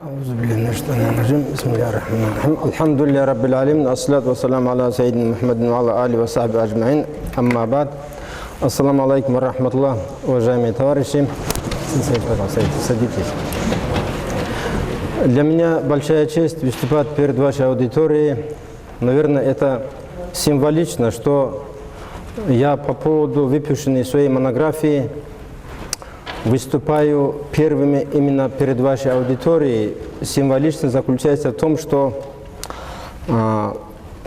أعوذ بالله من الشيطان الرجيم بسم الله الرحمن الرحيم الحمد لله رب العالمين والصلاة والسلام على سيدنا محمد وعلى آله وصحبه أجمعين أما بعد Ассаламу алейкум ва рахматуллах, уважаемые товарищи. Садитесь. Для меня большая честь выступать перед вашей аудиторией. Наверное, это символично, что я по поводу выпущенной своей монографии выступаю первыми именно перед вашей аудиторией. Символично заключается в том, что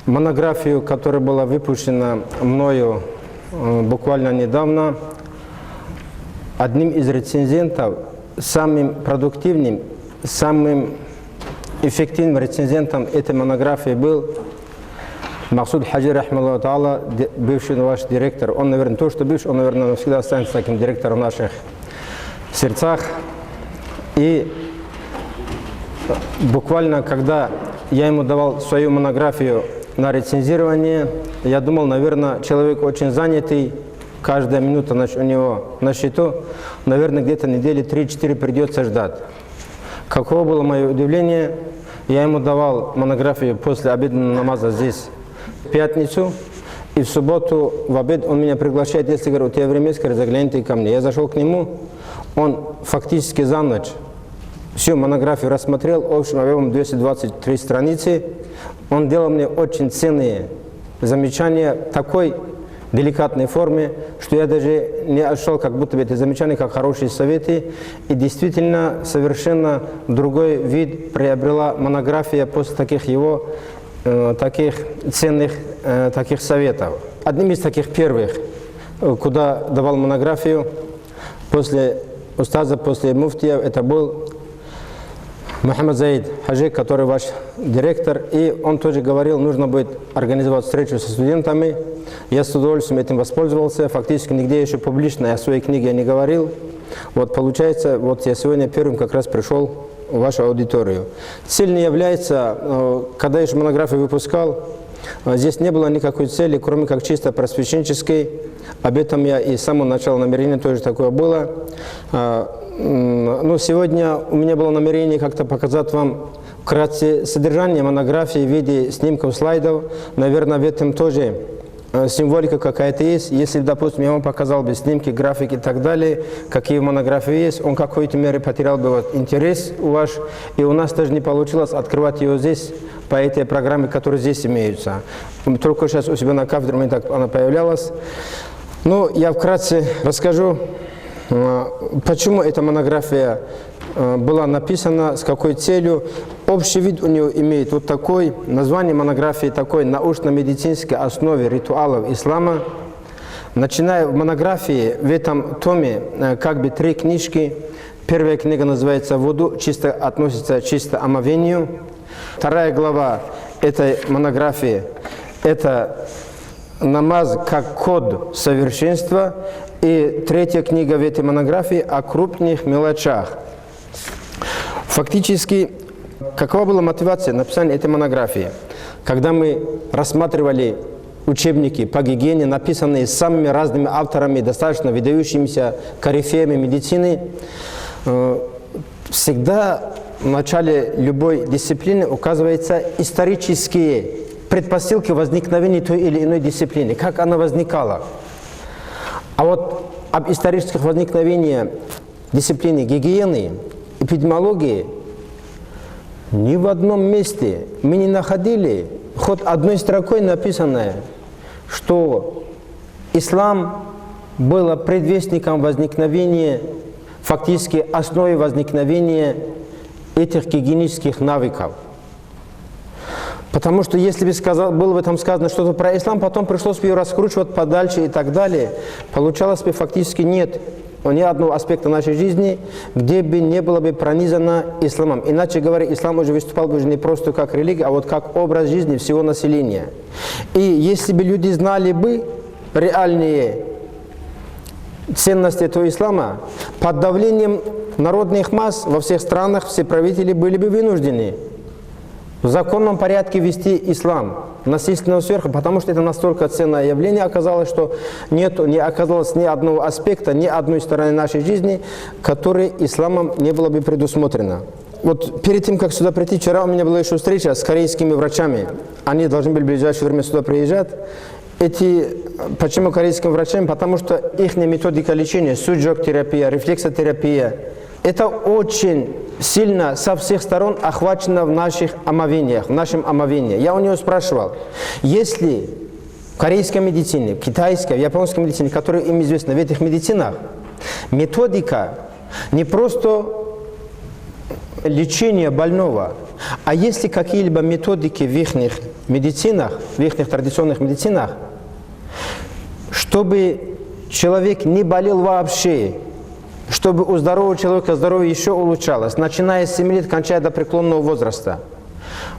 монографию, которая была выпущена мною буквально недавно, одним из рецензентов, самым продуктивным, самым эффективным рецензентом этой монографии был Максуд Хаджи рахмаллаху та'ала, бывший ваш директор. Он, наверное, то, что бывший, он, наверное, всегда останется таким директором в наших сердцах. И буквально, когда я ему давал свою монографию на рецензирование, я думал, наверное, человек очень занятый, каждая минута у него на счету, наверное, где-то недели 3-4 придется ждать. Каково было мое удивление, я ему давал монографию после обеденного намаза здесь в пятницу, и в субботу в обед он меня приглашает, если говорю, у тебя время есть, заглянь ты ко мне. Я зашел к нему, он фактически за ночь всю монографию рассмотрел, общим объемом 223 страницы. Он делал мне очень ценные замечания в такой деликатной форме, что я даже не ощущал, как будто бы эти замечания, как хорошие советы. И действительно, совершенно другой вид приобрела монография после таких его таких ценных таких советов. Одним из таких первых, куда давал монографию после устаза, после муфтия, это был Мухаммад Заид Хаджи, который ваш директор, и он тоже говорил, нужно будет организовать встречу со студентами. Я с удовольствием этим воспользовался, фактически нигде еще публично о своей книге не говорил. Вот получается, вот я сегодня первым как раз пришел в вашу аудиторию. Цель не является, когда я еще монографию выпускал, здесь не было никакой цели, кроме как чисто просвещенческой. Об этом я и с самого начала намерения тоже такое было. Но сегодня у меня было намерение как-то показать вам вкратце содержание монографии в виде снимков, слайдов. Наверное, в этом тоже символика какая-то есть. Если, допустим, я вам показал бы снимки, графики и так далее, какие в монографии есть, он в какой-то мере потерял бы вот интерес ваш, и у нас даже не получилось открывать ее здесь по этой программе, которые здесь имеются. Только сейчас у себя на кафедре у меня так она появлялась. Ну, я вкратце расскажу, почему эта монография была написана, с какой целью. Общий вид у нее имеет вот такой, название монографии такой, научно-медицинской основе ритуалов ислама. Начиная в монографии, в этом томе как бы 3 книжки. Первая книга называется «Вуду», чисто относится чисто к омовению. Вторая глава этой монографии – это намаз как код совершенства. И третья книга в этой монографии о крупных мелочах. Фактически, какова была мотивация написания этой монографии? Когда мы рассматривали учебники по гигиене, написанные самыми разными авторами, достаточно выдающимися корифеями медицины, всегда в начале любой дисциплины указываются исторические предпосылки возникновения той или иной дисциплины, как она возникала. А вот об исторических возникновениях дисциплины гигиены, эпидемиологии ни в одном месте мы не находили хоть одной строкой написанное, что ислам был предвестником возникновения, фактически основой возникновения этих гигиенических навыков. Потому что если бы было бы там сказано что-то про ислам, потом пришлось бы ее раскручивать подальше и так далее, получалось бы фактически нет ни одного аспекта нашей жизни, где бы не было бы пронизано исламом. Иначе говоря, ислам уже выступал бы уже не просто как религия, а вот как образ жизни всего населения. И если бы люди знали бы реальные ценности этого ислама, под давлением народных масс во всех странах все правители были бы вынуждены в законном порядке вести ислам насильственного сверху, потому что это настолько ценное явление оказалось, что не оказалось ни одного аспекта, ни одной стороны нашей жизни, которой исламом не было бы предусмотрено. вот перед тем, как сюда прийти, вчера у меня была еще встреча с корейскими врачами. Они должны были в ближайшее время сюда приезжать. Почему корейским врачам? Потому что их методика лечения, суджок-терапия, рефлексотерапия, это очень сильно со всех сторон охвачено в наших омовениях, в нашем омовении. Я у него спрашивал, если в корейской медицине, в китайской, в японской медицине, которые им известны, в этих медицинах, методика не просто лечение больного, а есть ли какие-либо методики в их медицинах, в их традиционных медицинах, чтобы человек не болел вообще, чтобы у здорового человека здоровье еще улучшалось, начиная с 7 лет, кончая до преклонного возраста.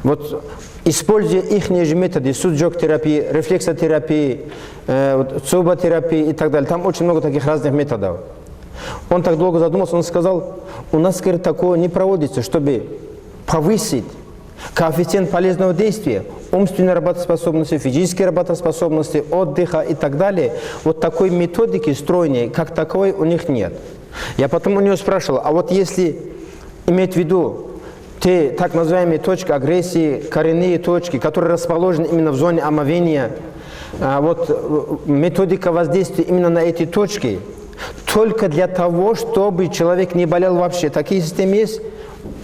Вот, используя их методы, суджок-терапии, рефлексотерапии, цуботерапии и так далее, там очень много таких разных методов. Он так долго задумался, он сказал, у нас, говорит, такого не проводится, чтобы повысить коэффициент полезного действия, умственной работоспособности, физической работоспособности, отдыха и так далее. Вот такой методики стройной, как таковой, у них нет. Я потом у него спрашивал, а вот если иметь в виду те так называемые точки агрессии, коренные точки, которые расположены именно в зоне омовения, вот методика воздействия именно на эти точки, только для того, чтобы человек не болел вообще. Такие системы есть.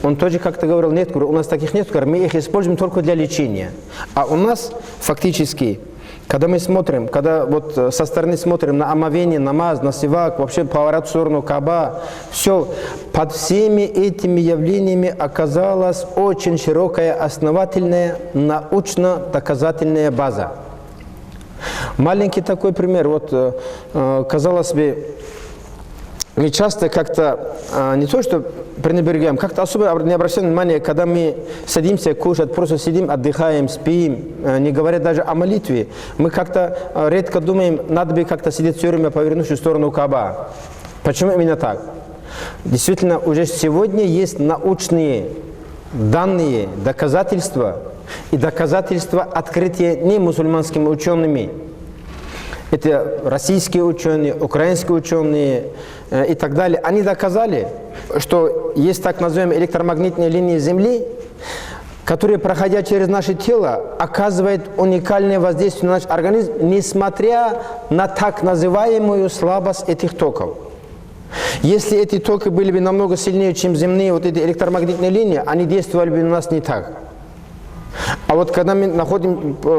Он тоже как-то говорил, нет, у нас таких нет, мы их используем только для лечения. А у нас фактически, когда мы смотрим, когда вот со стороны смотрим на омовение, намаз, на сивак, вообще поворот в сторону Кааба, все, под всеми этими явлениями оказалась очень широкая, основательная, научно-доказательная база. Маленький такой пример, вот, казалось бы, мы часто как-то, не то что пренебрегаем, как-то особо не обращаем внимания, когда мы садимся кушать, просто сидим, отдыхаем, спим, не говоря даже о молитве. Мы как-то редко думаем, надо бы как-то сидеть все время, повернувшись в сторону Кааба. Почему именно так? Действительно, уже сегодня есть научные данные, доказательства, и доказательства открытия не мусульманскими учеными. Это российские ученые, украинские ученые и так далее. Они доказали, что есть так называемые электромагнитные линии Земли, которые, проходя через наше тело, оказывают уникальное воздействие на наш организм, несмотря на так называемую слабость этих токов. Если эти токи были бы намного сильнее, чем земные вот эти электромагнитные линии, они действовали бы на нас не так. А вот когда мы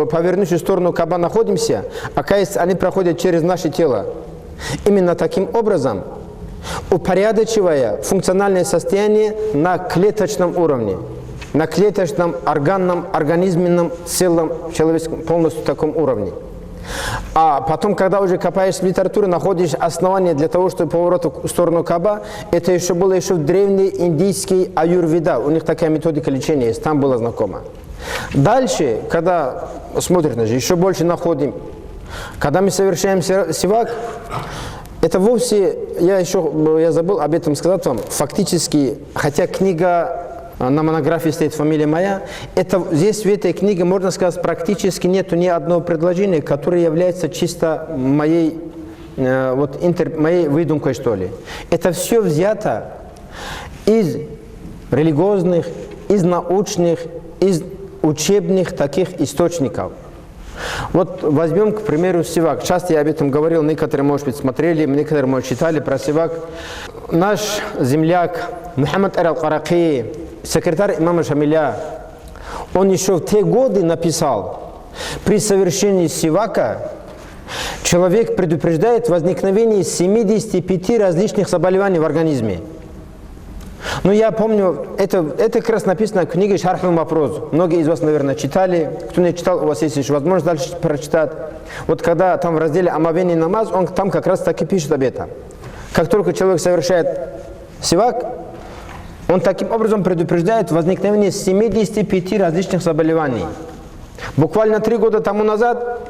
повернувшись в сторону Кааба находимся, оказывается, они проходят через наше тело. Именно таким образом, упорядочивая функциональное состояние на клеточном уровне, на клеточном, органном, организменном, целом, человеческом, полностью таком уровне. А потом, когда уже копаешь в литературе, находишь основания для того, чтобы поворот в сторону Кааба, это еще было в древней индийской аюрведа. У них такая методика лечения есть, там было знакомо. Дальше, когда смотришь, еще больше находим, когда мы совершаем сивак, это вовсе, я забыл об этом сказать вам, фактически, хотя книга на монографии стоит фамилия моя, здесь в этой книге, можно сказать, практически нету ни одного предложения, которое является чисто моей выдумкой, что ли. Это все взято из религиозных, из научных, из учебных таких источников. Вот возьмем, к примеру, сивак. Часто я об этом говорил, некоторые, может быть, смотрели, некоторые, может, читали про сивак. Наш земляк Мухаммад аль-Караки, секретарь имама Шамиля, он еще в те годы написал, при совершении сивака человек предупреждает возникновение 75 различных заболеваний в организме. Ну, я помню, это как раз написано в книге «Шарх аль-Мафруз». Многие из вас, наверное, читали. Кто не читал, у вас есть еще возможность дальше прочитать. Вот когда там в разделе «Омовение и намаз», он там как раз так и пишет об этом. Как только человек совершает сивак, он таким образом предупреждает возникновение 75 различных заболеваний. Буквально 3 года тому назад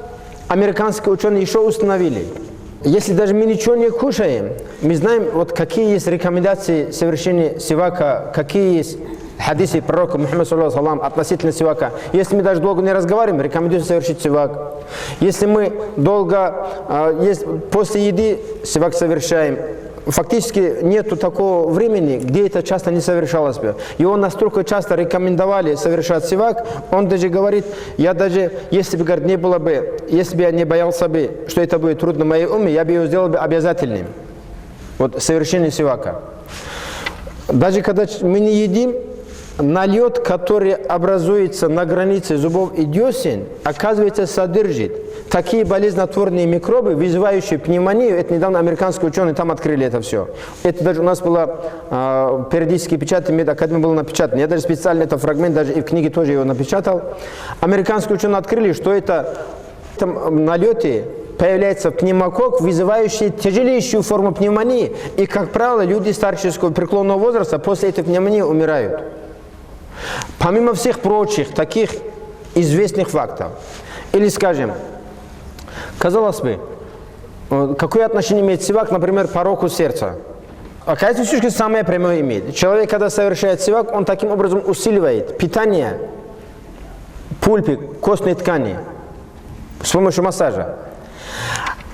американские ученые еще установили, если даже мы ничего не кушаем, мы знаем, вот какие есть рекомендации совершения сивака, какие есть хадисы пророка Мухаммада саллаллаху алейхи ва саллям относительно сивака. Если мы даже долго не разговариваем, рекомендуется совершить сивак. Если мы долго после еды сивак совершаем, фактически нету такого времени, где это часто не совершалось бы. Его настолько часто рекомендовали совершать сивак, он даже говорит, я даже, если бы, говорит, не было бы, если бы я не боялся бы, что это будет трудно в моей уме, я бы его сделал бы обязательным. Вот совершение сивака. Даже когда мы не едим, налет, который образуется на границе зубов и десен, оказывается, содержит такие болезнетворные микробы, вызывающие пневмонию. Это недавно американские ученые там открыли это все. Это даже у нас было периодически печатано, медакадемия было напечатано. Я даже специально этот фрагмент, даже и в книге тоже его напечатал. Американские ученые открыли, что это налеты появляется пневмокок, вызывающий тяжелейшую форму пневмонии. И, как правило, люди старческого преклонного возраста после этой пневмонии умирают. Помимо всех прочих таких известных фактов. Или, скажем, казалось бы, какое отношение имеет сивак, например, к пороку сердца? Оказывается, все-таки самое прямое имеет. Человек, когда совершает сивак, он таким образом усиливает питание пульпы костной ткани с помощью массажа.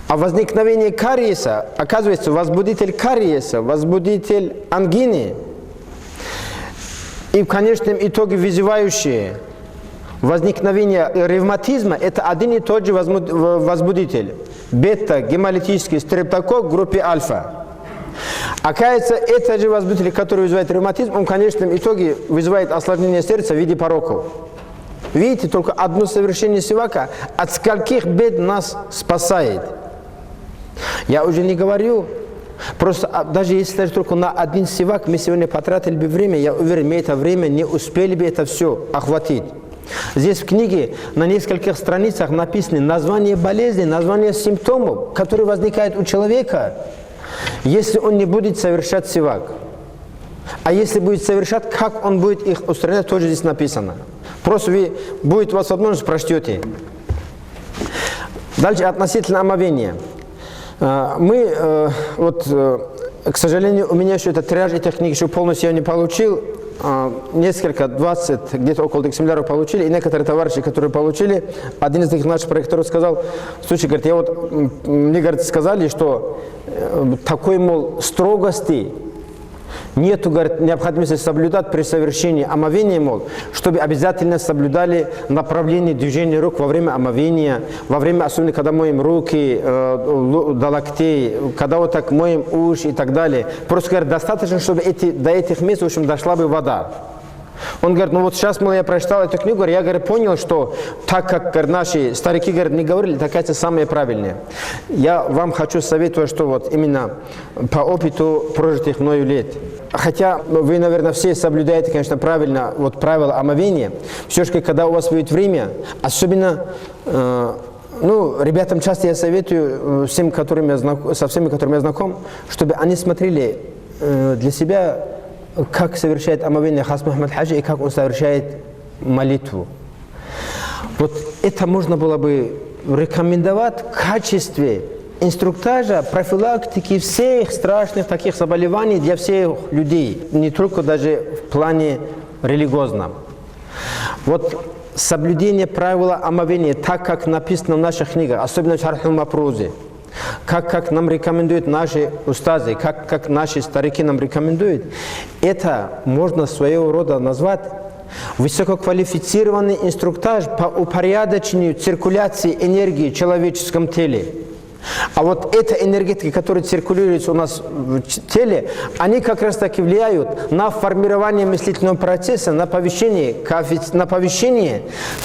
А возникновение кариеса, оказывается, возбудитель кариеса, возбудитель ангины, и в конечном итоге вызывающие возникновение ревматизма, это один и тот же возбудитель. Бета-гемолитический стрептококк в группе альфа. Оказывается, этот же возбудитель, который вызывает ревматизм, он в конечном итоге вызывает осложнение сердца в виде пороков. Видите, только одно совершение сивака от скольких бед нас спасает. Я уже не говорю, просто даже если даже только на один сивак мы сегодня потратили бы время, я уверен, мы это время не успели бы это все охватить. Здесь в книге на нескольких страницах написаны названия болезней, названия симптомов, которые возникают у человека, если он не будет совершать сивак. А если будет совершать, как он будет их устранять, тоже здесь написано. Просто будет у вас возможность, прочтете. Дальше относительно омовения. К сожалению, у меня еще этот тираж этих книг еще полностью я не получил. Несколько, 20, где-то около экземпляров получили, и некоторые товарищи, которые получили, один из наших проекторов сказал, слушай, говорит, мне, говорит, сказали, что такой, мол, строгости нету, говорит, необходимости соблюдать при совершении омовения, мол, чтобы обязательно соблюдали направление движения рук во время омовения, во время, особенно когда моем руки до локтей, когда вот так моем уши и так далее. Просто, говорит, достаточно, чтобы до этих мест, в общем, дошла бы вода. Он говорит, ну вот сейчас, мол, я прочитал эту книгу, я, говорит, понял, что так как, говорит, наши старики, говорит, не говорили, такая самая правильная. Я вам хочу советовать, что вот именно по опыту прожитых мною лет, хотя вы, наверное, все соблюдаете, конечно, правильно вот правила омовения, все-таки, когда у вас будет время, особенно, ребятам часто я советую, со всеми, которыми я знаком, чтобы они смотрели для себя, как совершает омовение Хас Мухаммад Хаджи и как он совершает молитву. Вот это можно было бы рекомендовать в качестве инструктажа, профилактики всех страшных таких заболеваний для всех людей, не только даже в плане религиозном. Вот соблюдение правила омовения, так как написано в наших книгах, особенно в Шарх аль-Мапрузе, как нам рекомендуют наши устазы, как наши старики нам рекомендуют, это можно своего рода назвать высококвалифицированный инструктаж по упорядочению циркуляции энергии в человеческом теле. А вот эта энергетика, которая циркулирует у нас в теле, они как раз таки влияют на формирование мыслительного процесса, на повышение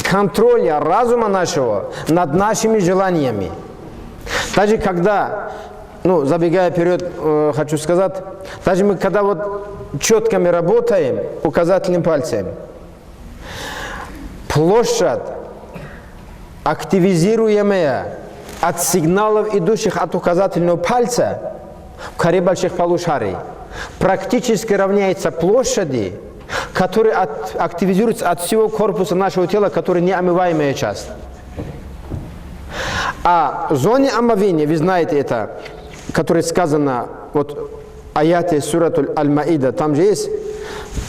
контроля разума нашего над нашими желаниями. Даже когда, забегая вперед, хочу сказать, даже мы когда вот четками работаем указательным пальцем, площадь, активизируемая от сигналов, идущих от указательного пальца в коре больших полушарий, практически равняется площади, которая активизируется от всего корпуса нашего тела, который неомываемая часть. А в зоне омовения, вы знаете это, которое сказано, вот аяты суратуль аль-Маида, там же есть,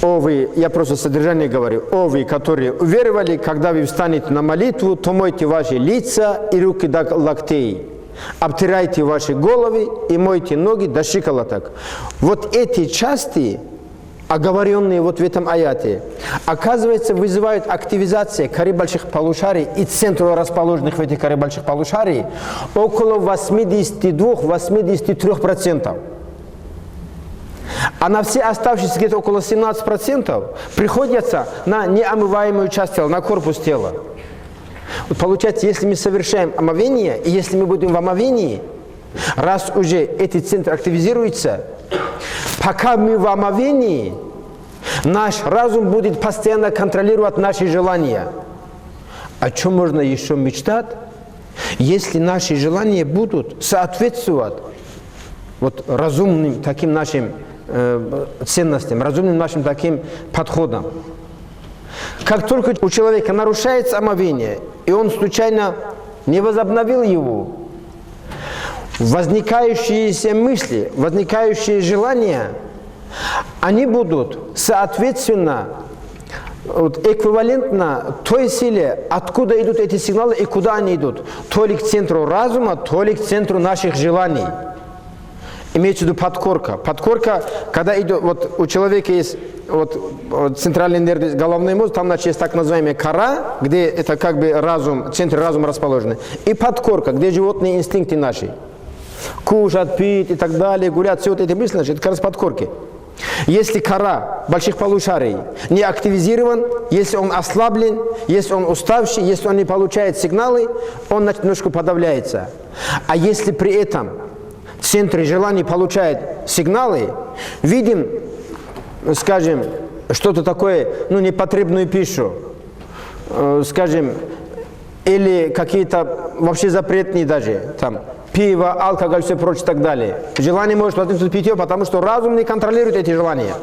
о вы, я просто содержание говорю, о вы, которые уверовали, когда вы встанете на молитву, то мойте ваши лица и руки до локтей. обтирайте ваши головы и мойте ноги до щиколоток. Вот эти части, оговоренные вот в этом аяте, оказывается, вызывают активизацию коры больших полушарий и центров, расположенных в этих коре больших полушарий, около 82-83%. А на все оставшиеся где-то около 17% приходятся на неомываемую часть тела, на корпус тела. Вот получается, если мы совершаем омовение, и если мы будем в омовении, раз уже эти центры активизируются, пока мы в омовении, наш разум будет постоянно контролировать наши желания. О чем можно еще мечтать, если наши желания будут соответствовать вот разумным таким нашим ценностям, разумным нашим таким подходам. Как только у человека нарушается омовение, и он случайно не возобновил его, возникающиеся мысли, возникающие желания, они будут соответственно эквивалентно той силе, откуда идут эти сигналы и куда они идут. То ли к центру разума, то ли к центру наших желаний. Имеется в виду подкорка. Подкорка, когда идет, вот у человека есть вот центральный нерв, головной мозг, там, значит, есть так называемая кора, где это как бы разум, центр разума расположены, и подкорка, где животные инстинкты наши. Кушать, пить и так далее, гулять, все вот эти мысли, значит, это как раз подкорки. Если кора больших полушарий не активизирован, если он ослаблен, если он уставший, если он не получает сигналы, он немножко подавляется. А если при этом центр желаний получает сигналы, видим, скажем, что-то такое, непотребную пищу, скажем, или какие-то вообще запретные даже, там, пиво, алкоголь, все прочее и так далее. Желание может возникнуть питье, потому что разум не контролирует эти желания.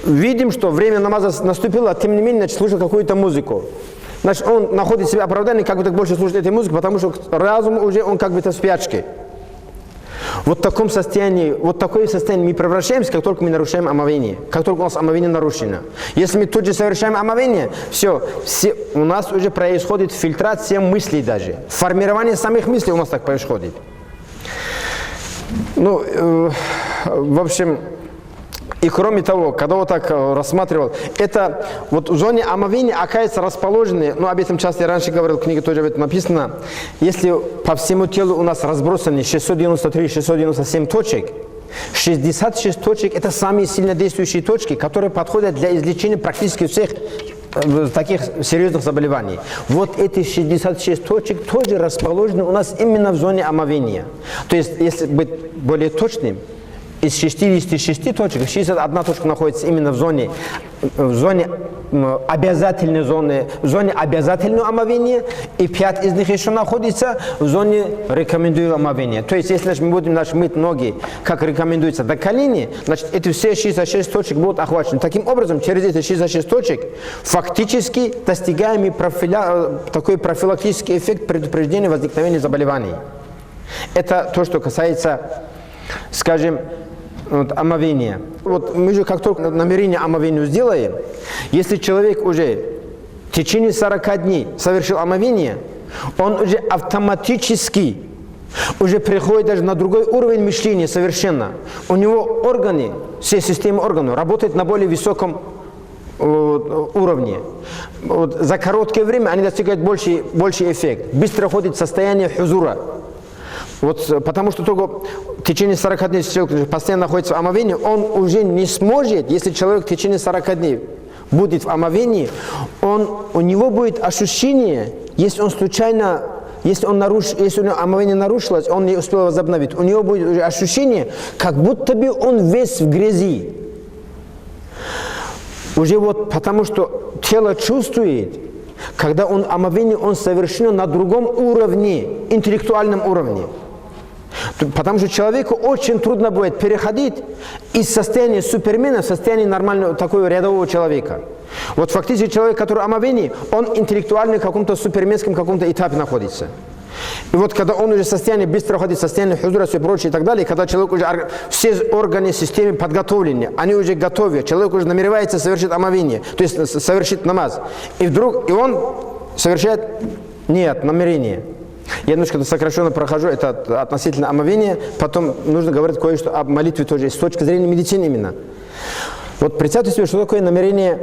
Видим, что время намаза наступило, а тем не менее, слушает какую-то музыку. Значит, он находит себе оправдание, как бы так больше слушать этой музыки, потому что разум уже, он как бы в спячке. Вот в таком состоянии, вот такое состояние мы превращаемся, как только мы нарушаем омовение, как только у нас омовение нарушено. Если мы тут же совершаем омовение, все, у нас уже происходит фильтрация мыслей даже. Формирование самих мыслей у нас так происходит. В общем, и кроме того, когда вот так рассматривал, это вот в зоне омовения оказывается расположены, об этом часто я раньше говорил, в книге тоже об этом написано, если по всему телу у нас разбросаны 693-697 точек, 66 точек это самые сильно действующие точки, которые подходят для излечения практически всех таких серьезных заболеваний. Вот эти 66 точек тоже расположены у нас именно в зоне омовения. То есть, если быть более точным, из 66 точек, 61 точка находится именно в зоне обязательной зоны, в зоне обязательного омовения, и 5 из них еще находится в зоне рекомендуемого омовения. То есть, если мы будем мыть ноги, как рекомендуется, до колени, значит, эти все 66 точек будут охвачены. Таким образом, через эти 66 точек фактически достигаем такой профилактический эффект предупреждения возникновения заболеваний. Это то, что касается, скажем, омовения. Вот мы же как только намерение омовению сделаем, если человек уже в течение 40 дней совершил омовение, он уже автоматически уже приходит даже на другой уровень мышления совершенно. У него органы, все системы органов работают на более высоком уровне. За короткое время они достигают больший эффект. Быстро входит в состояние хузура. Потому что только в течение 40 дней, если человек постоянно находится в омовении, он уже не сможет, если человек в течение 40 дней будет в омовении, у него будет ощущение, если он случайно, если у него омовение нарушилось, он не успел возобновить, у него будет уже ощущение, как будто бы он весь в грязи. Уже потому что тело чувствует, когда омовение, он совершено на другом уровне, интеллектуальном уровне. Потому что человеку очень трудно будет переходить из состояния супермена в состояние нормального, такого рядового человека. Вот фактически человек, который омовение, он интеллектуально в каком-то суперменском каком-то этапе находится. И вот когда он уже в состоянии быстро входит в состояние хузура, все прочее и так далее, когда человек уже, все органы системы подготовлены, они уже готовы, человек уже намеревается совершить омовение, то есть совершить намаз. И вдруг, он совершает, нет, намерение. Я немножко сокращенно прохожу, это относительно омовения, потом нужно говорить кое-что об молитве тоже, с точки зрения медицины именно. Вот представьте себе, что такое намерение,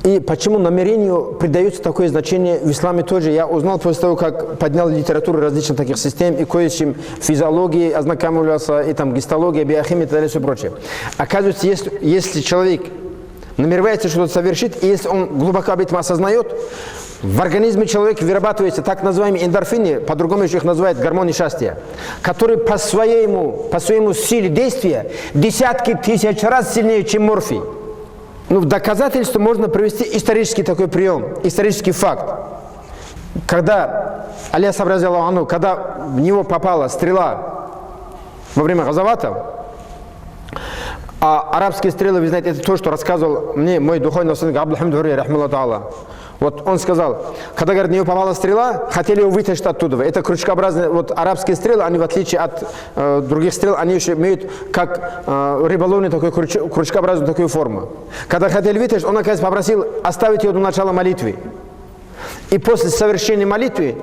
и почему намерению придается такое значение в исламе тоже. Я узнал после того, как поднял литературу различных таких систем, и кое-чем физиологии ознакомился, и там гистология, биохимия и так далее, и все прочее. Оказывается, если человек намеревается что-то совершить, и если он глубоко об этом осознает, в организме человека вырабатываются так называемые эндорфины, по-другому еще их называют гормоны счастья, которые по своему силе действия десятки тысяч раз сильнее, чем морфий. Ну, в доказательство можно привести исторический такой прием, исторический факт. Когда Али Сабр разъяллаху анху, когда в него попала стрела во время газаватов, а арабские стрелы, вы знаете, это то, что рассказывал мне мой духовный наставник Абдул-Хамид Хури, рахмаллаху та'ала. Вот он сказал, когда, говорит, в него попала стрела, хотели его вытащить оттуда. Это крючкообразные, вот арабские стрелы, они в отличие от других стрел, они еще имеют как рыболовную такую крючкообразную такую форму. Когда хотели вытащить, он, оказывается, попросил оставить ее до начала молитвы. И после совершения молитвы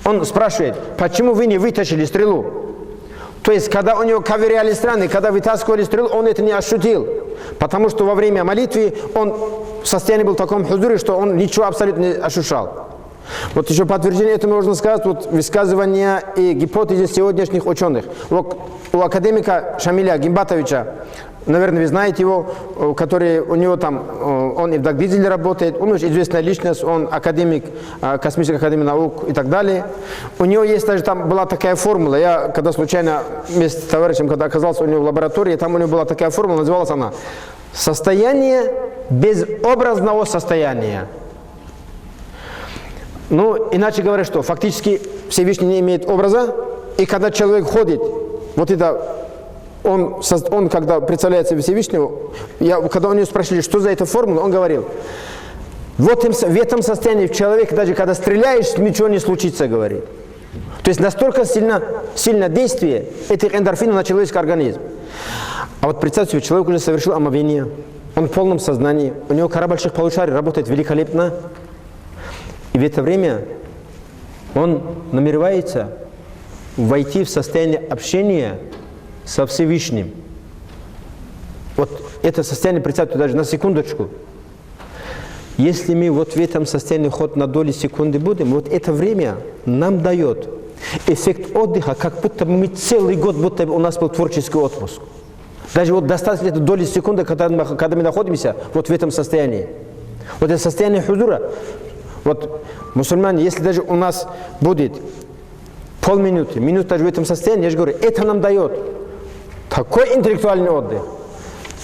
он спрашивает, почему вы не вытащили стрелу? То есть, когда у него ковыряли страны, когда вытаскивали стрелу, он это не ощутил. Потому что во время молитвы он в состоянии был в таком хузуре, что он ничего абсолютно не ощущал. Вот еще подтверждение этому можно сказать, вот высказывания и гипотезы сегодняшних ученых. Вот у академика Шамиля Гимбатовича, наверное, вы знаете его, который у него там, он и в Дагдизеле работает, он очень известная личность, он академик Космической академии наук и так далее. У него есть даже там была такая формула, я когда случайно вместе с товарищем, когда оказался у него в лаборатории, там у него была такая формула, называлась она «Состояние безобразного состояния». Ну, иначе говоря, что фактически Всевышний не имеет образа, и когда человек ходит, вот это, он когда представляется Всевышнему, когда у него спросили, что за эта формула, он говорил, вот в этом состоянии человек, даже когда стреляешь, ничего не случится, говорит. То есть настолько сильно действие этих эндорфинов на человеческий организм. А вот представьте себе, человек уже совершил омовение, он в полном сознании, у него кора больших полушарий работает великолепно, и в это время он намеревается войти в состояние общения со Всевышним. Вот это состояние, представьте даже на секундочку. Если мы вот в этом состоянии хоть на доли секунды будем, вот это время нам дает эффект отдыха, как будто мы целый год, будто у нас был творческий отпуск. Даже вот достаточно этой доли секунды, когда мы находимся вот в этом состоянии. Вот это состояние хузура. Вот мусульмане, если даже у нас будет полминуты, минута даже в этом состоянии, я же говорю, это нам дает такой интеллектуальный отдых,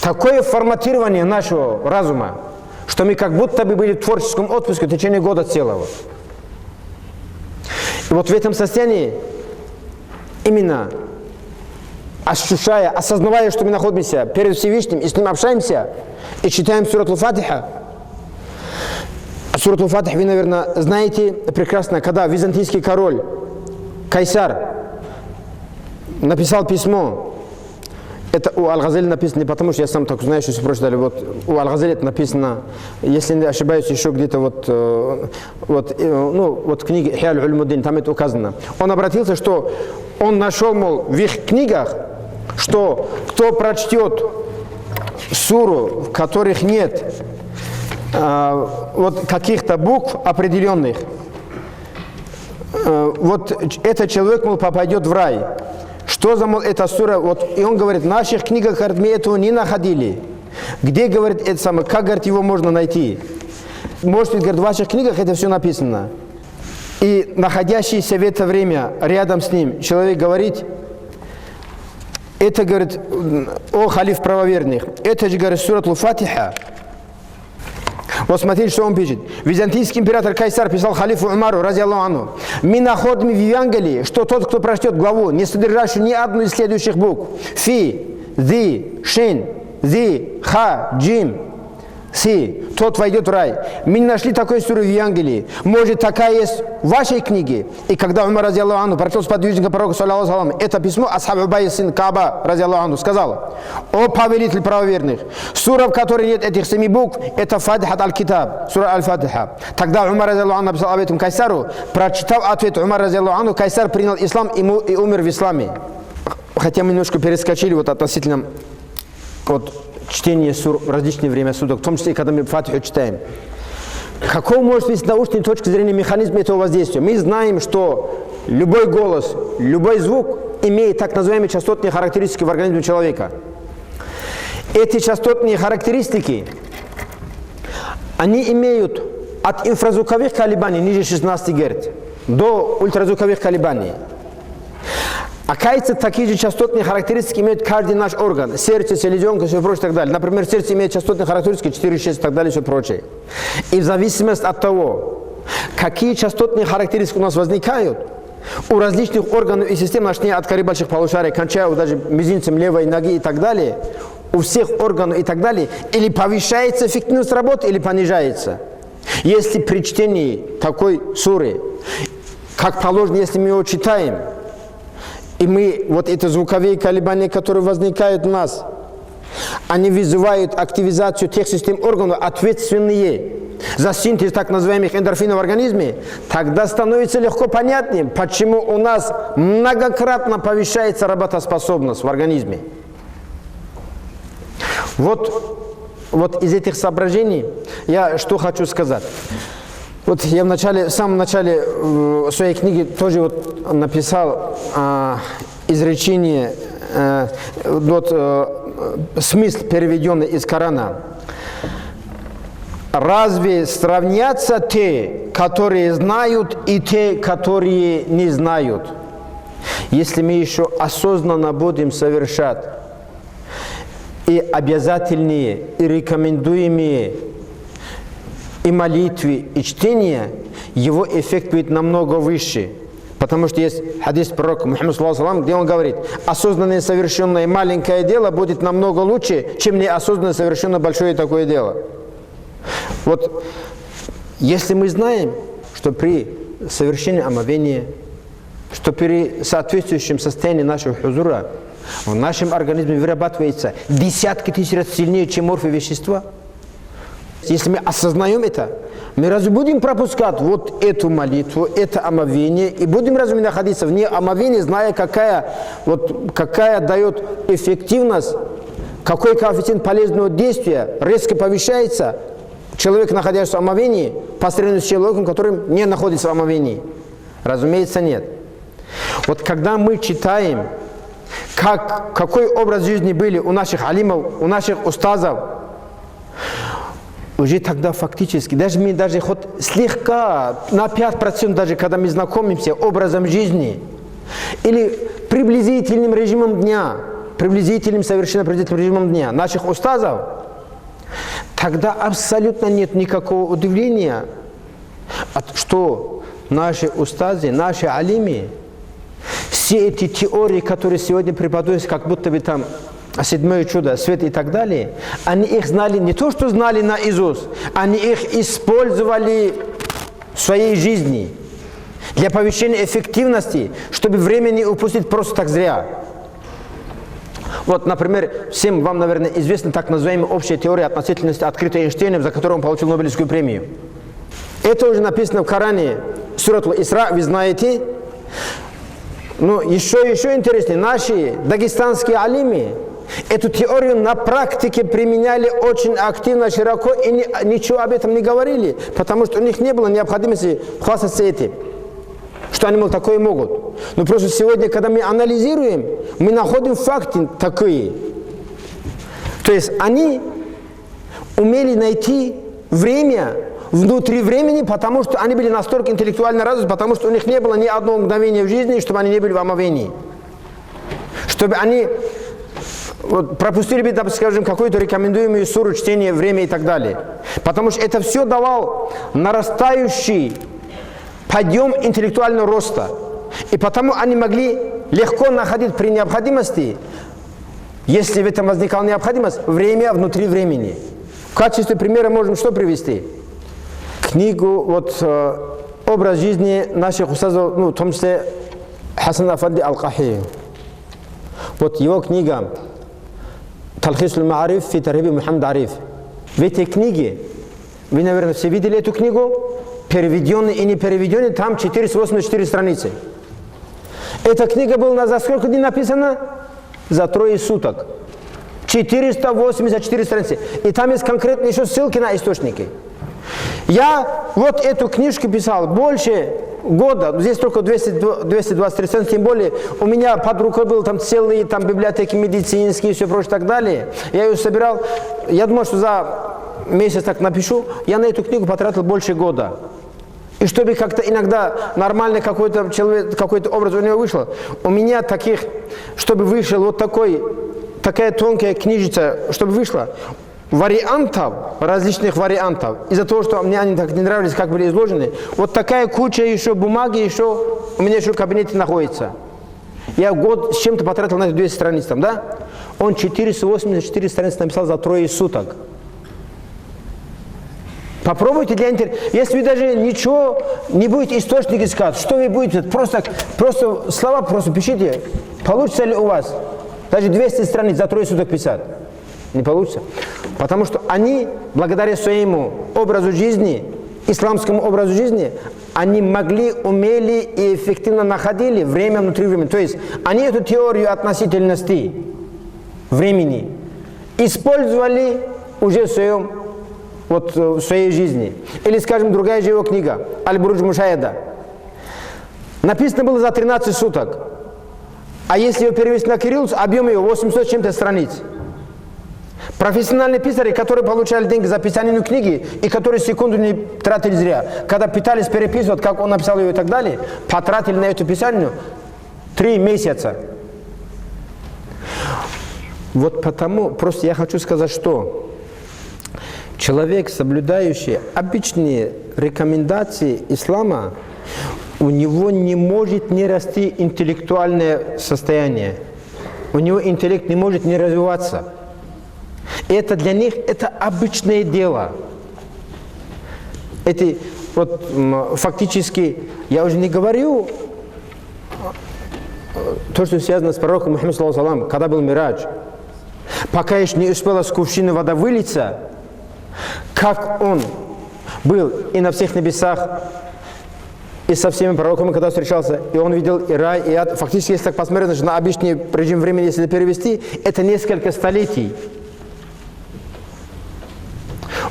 такое форматирование нашего разума, что мы как будто бы были в творческом отпуске в течение года целого. И вот в этом состоянии, именно ощущая, осознавая, что мы находимся перед Всевышним и с Ним общаемся, и читаем сурат Аль-Фатиха. Сурат Аль-Фатиха вы, наверное, знаете прекрасно, когда византийский король Кайсар написал письмо. Это у Аль-Газали написано не потому, что я сам так знаю, что все прочитали. Вот у Аль-Газали это написано, если не ошибаюсь, еще где-то вот в книге Ихья аль-Улумуддин, там это указано. Он обратился, что он нашел, мол, в их книгах, что кто прочтет суру, в которых нет вот каких-то букв определенных, вот этот человек, мол, попадет в рай. Что за, мол, эта сура? Вот, и он говорит, в наших книгах, говорит, мы этого не находили. Где, говорит, это самое, как, говорит, его можно найти? Может быть, говорит, в ваших книгах это все написано. И находящийся в это время рядом с ним человек говорит, это, говорит, о халиф правоверных, это же, говорит, сурат Аль-Фатиха. Вот смотрите, что он пишет. Византийский император Кайсар писал халифу Умару, разъяллаху анху, мы находим в Евангелии, что тот, кто прочтет главу, не содержащую ни одну из следующих букв, фи, зи, шин, зи, ха, джим, тот войдет в рай. Мы не нашли такой суры в Евангелии. Может, такая есть в вашей книге? И когда Умар, разиаллаху анху, обратился сподвижника пророка, саллаллаху алейхи ва саллям, это письмо Асхаб Убай сын Кааба, разиаллаху анху, сказал: о повелитель правоверных, сура, в которой нет этих 7 букв, это Фатихат аль-Китаб, сура аль-Фатиха. Тогда Умар, разиаллаху анху, написал об этом Кайсару. Прочитав ответ Умар, разиаллаху анху, Кайсар принял ислам и умер в исламе. Хотя мы немножко перескочили вот относительно чтения сур в различные время суток, в том числе, когда мы Фатиху читаем. Каков может быть с научной точки зрения механизм этого воздействия? Мы знаем, что любой голос, любой звук имеет так называемые частотные характеристики в организме человека. Эти частотные характеристики, они имеют от инфразвуковых колебаний ниже 16 Гц до ультразвуковых колебаний. Оказывается, такие же частотные характеристики имеет каждый наш орган. Сердце, селезенка, все прочее и так далее. Например, сердце имеет частотные характеристики 4, 6 и так далее, все прочее. И в зависимости от того, какие частотные характеристики у нас возникают, у различных органов и систем, начиная от коры больших полушарий, кончая даже мизинцем левой ноги и так далее, у всех органов и так далее, или повышается эффективность работы, или понижается. Если при чтении такой суры, как положено, если мы его читаем, и мы, вот эти звуковые колебания, которые возникают у нас, они вызывают активизацию тех систем органов, ответственные за синтез так называемых эндорфинов в организме, тогда становится легко понятным, почему у нас многократно повышается работоспособность в организме. Вот из этих соображений я что хочу сказать. Вот я в самом начале своей книги тоже написал изречение, смысл, переведенный из Корана. Разве сравнятся те, которые знают, и те, которые не знают? Если мы еще осознанно будем совершать и обязательные, и рекомендуемые и молитвы, и чтения, его эффект будет намного выше. Потому что есть хадис пророка Мухаммада, саллаллаху алейхи ва саллям, где он говорит: осознанное совершенное маленькое дело будет намного лучше, чем неосознанное совершенное большое такое дело. Вот если мы знаем, что при совершении омовения, что при соответствующем состоянии нашего хузура в нашем организме вырабатывается десятки тысяч раз сильнее, чем морфовещества, если мы осознаем это, мы разве будем пропускать вот эту молитву, это омовение, и будем разве находиться вне омовения, зная, какая дает эффективность, какой коэффициент полезного действия резко повышается человек, находящийся в омовении, по сравнению с человеком, который не находится в омовении? Разумеется, нет. Вот когда мы читаем, какой образ жизни были у наших алимов, у наших устазов, уже тогда фактически, даже хоть слегка, на 5%, даже когда мы знакомимся образом жизни, или приблизительным режимом дня, совершенно приблизительным режимом дня наших устазов, тогда абсолютно нет никакого удивления, что наши устазы, наши алимы, все эти теории, которые сегодня преподаются, как будто бы там седьмое чудо, свет и так далее, они их знали, не то что знали наизусть, они их использовали в своей жизни для повышения эффективности, чтобы время не упустить просто так зря. Вот, например, всем вам, наверное, известна так называемая общая теория относительности, открытая Эйнштейном, за которую он получил Нобелевскую премию. Это уже написано в Коране, Сурат Исра, вы знаете. Но еще интереснее, наши дагестанские алимы эту теорию на практике применяли очень активно, широко, и ничего об этом не говорили, потому что у них не было необходимости хвастаться этим, что они, мол, такое могут. Но просто сегодня, когда мы анализируем, мы находим факты такие. То есть они умели найти время внутри времени, потому что они были настолько интеллектуально развиты, потому что у них не было ни одного мгновения в жизни, чтобы они не были в омовении. Чтобы они пропустили бы, так скажем, какую-то рекомендуемую суру, чтение, время и так далее. Потому что это все давал нарастающий подъем интеллектуального роста. И потому они могли легко находить при необходимости, если в этом возникала необходимость, время внутри времени. В качестве примера можем что привести? Книгу, вот, образ жизни наших устазов, ну, в том числе Хасан Афанди Аль-Кахи. Вот его книга «Талхис аль-Маариф фи тархиби Мухаммад Ариф». В этой книге, вы, наверное, все видели эту книгу, переведенный и не переведенный, там 484 страницы. Эта книга была за сколько дней написана? За 3 суток. 484 страницы. И там есть конкретно еще ссылки на источники. Я вот эту книжку писал больше года, здесь только 223 страницы, тем более у меня под рукой был там целые там, библиотеки медицинские и все прочее и так далее. Я ее собирал, я думал, что за месяц так напишу, я на эту книгу потратил больше года. И чтобы как-то иногда нормально какой-то человек, какой-то образ у него вышел, у меня таких, чтобы вышел вот такая тонкая книжица, чтобы вышла, вариантов, различных вариантов, из-за того, что мне они так не нравились, как были изложены, вот такая куча еще бумаги, еще у меня еще в кабинете находится. Я год с чем-то потратил на эти 200 страниц там, да? Он 484 страницы написал за 3 суток. Попробуйте для интернета. Если вы даже ничего не будете источник искать, что вы будете? Просто слова просто пишите. Получится ли у вас? Даже 200 страниц за 3 суток писать. Не получится. Потому что они, благодаря своему образу жизни, исламскому образу жизни, они могли, умели и эффективно находили время внутри времени. То есть они эту теорию относительности времени использовали уже в своей жизни. Или, скажем, другая же его книга «Аль-Бурудж Мушаеда». Написано было за 13 суток. А если ее перевести на кириллицу, объем ее 800 с чем-то страниц. Профессиональные писари, которые получали деньги за писанину книги и которые секунду не тратили зря, когда пытались переписывать, как он написал ее и так далее, потратили на эту писанину 3 месяца. Вот потому, просто я хочу сказать, что человек, соблюдающий обычные рекомендации ислама, у него не может не расти интеллектуальное состояние. У него интеллект не может не развиваться. И это для них это обычное дело. Это вот фактически, я уже не говорю то, что связано с пророком Мухаммадом, когда был мирадж. Пока еще не успела с кувшина вода вылиться, как он был и на всех небесах, и со всеми пророками, когда встречался, и он видел и рай, и ад. Фактически, если так посмотреть, значит, на обычный режим времени, если перевести, это несколько столетий.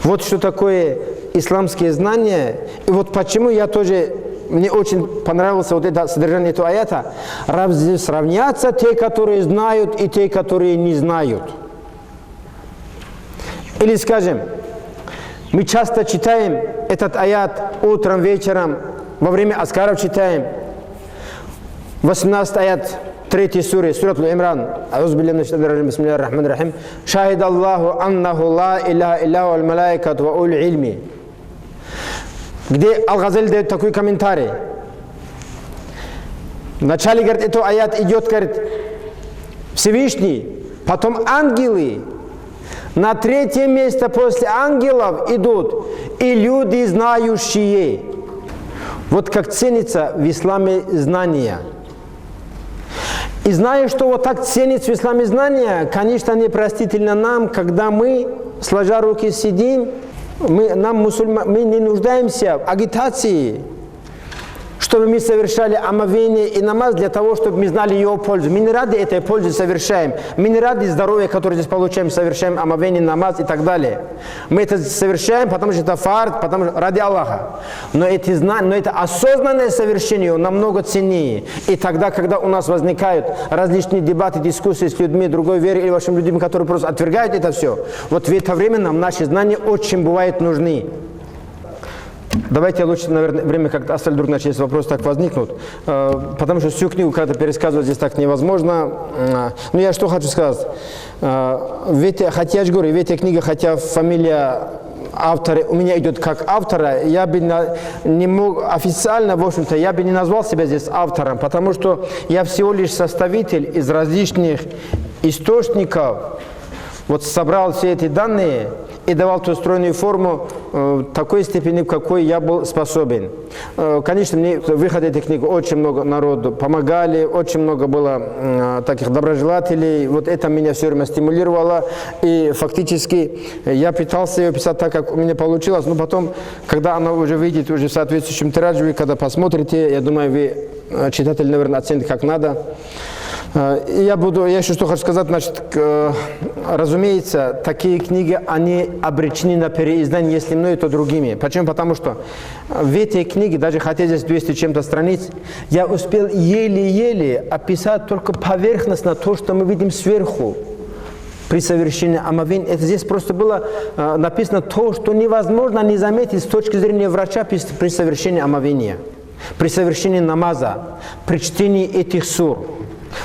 Вот что такое исламские знания. И вот почему я тоже, мне очень понравилось вот это содержание этого аята. Сравнятся те, которые знают, и те, которые не знают. Или, скажем, мы часто читаем этот аят утром, вечером, во время аскаров читаем. 18 аят 3 суры, Сурат Аль-Имран. Бисмиллахир-рахманир-рахим. Шахид Аллаху аннаху ла илляха илляху аль-малайкату ва уль ильми. Где Аль-Газали дает такой комментарий. Вначале, говорит, этот аят идет, говорит, Всевышний, потом ангелы. На 3-е место после ангелов идут и люди знающие. Вот как ценится в исламе знания. И зная, что вот так ценится в исламе знания, конечно, непростительно нам, когда мы, сложа руки, сидим, мы не нуждаемся в агитации, чтобы мы совершали омовение и намаз для того, чтобы мы знали его пользу. Мы не ради этой пользы совершаем. Мы не ради здоровья, которое здесь получаем, совершаем омовение, намаз и так далее. Мы это совершаем, потому что это фард, потому что ради Аллаха. Но это осознанное совершение намного ценнее. И тогда, когда у нас возникают различные дебаты, дискуссии с людьми другой веры или вашими людьми, которые просто отвергают это все, вот в это время нам наши знания очень бывают нужны. Давайте лучше, наверное, время как-то оставить друг на честь, если вопросы так возникнут. Потому что всю книгу когда пересказывать здесь так невозможно. Но я что хочу сказать. Хотя я же говорю, в этой книге, хотя фамилия автора у меня идет как автора, я бы не мог официально, в общем-то, я бы не назвал себя здесь автором, потому что я всего лишь составитель из различных источников, вот собрал все эти данные и давал ту стройную форму такой степени, в какой я был способен. Конечно, мне выход этой книги очень много народу помогали, очень много было таких доброжелателей. Вот это меня все время стимулировало. И фактически я пытался ее писать так, как у меня получилось. Но потом, когда она уже выйдет уже в соответствующем тираже, вы когда посмотрите, я думаю, вы, читатель, наверное, оцените как надо. И я еще что хочу сказать, значит, разумеется, такие книги, они обречены на переиздание, если мной, то другими. Почему? Потому что в этой книге, даже хотя здесь 200 чем-то страниц, я успел еле-еле описать только поверхностно то, что мы видим сверху при совершении омовения. Это здесь просто было написано то, что невозможно не заметить с точки зрения врача при совершении омовения, при совершении намаза, при чтении этих сур.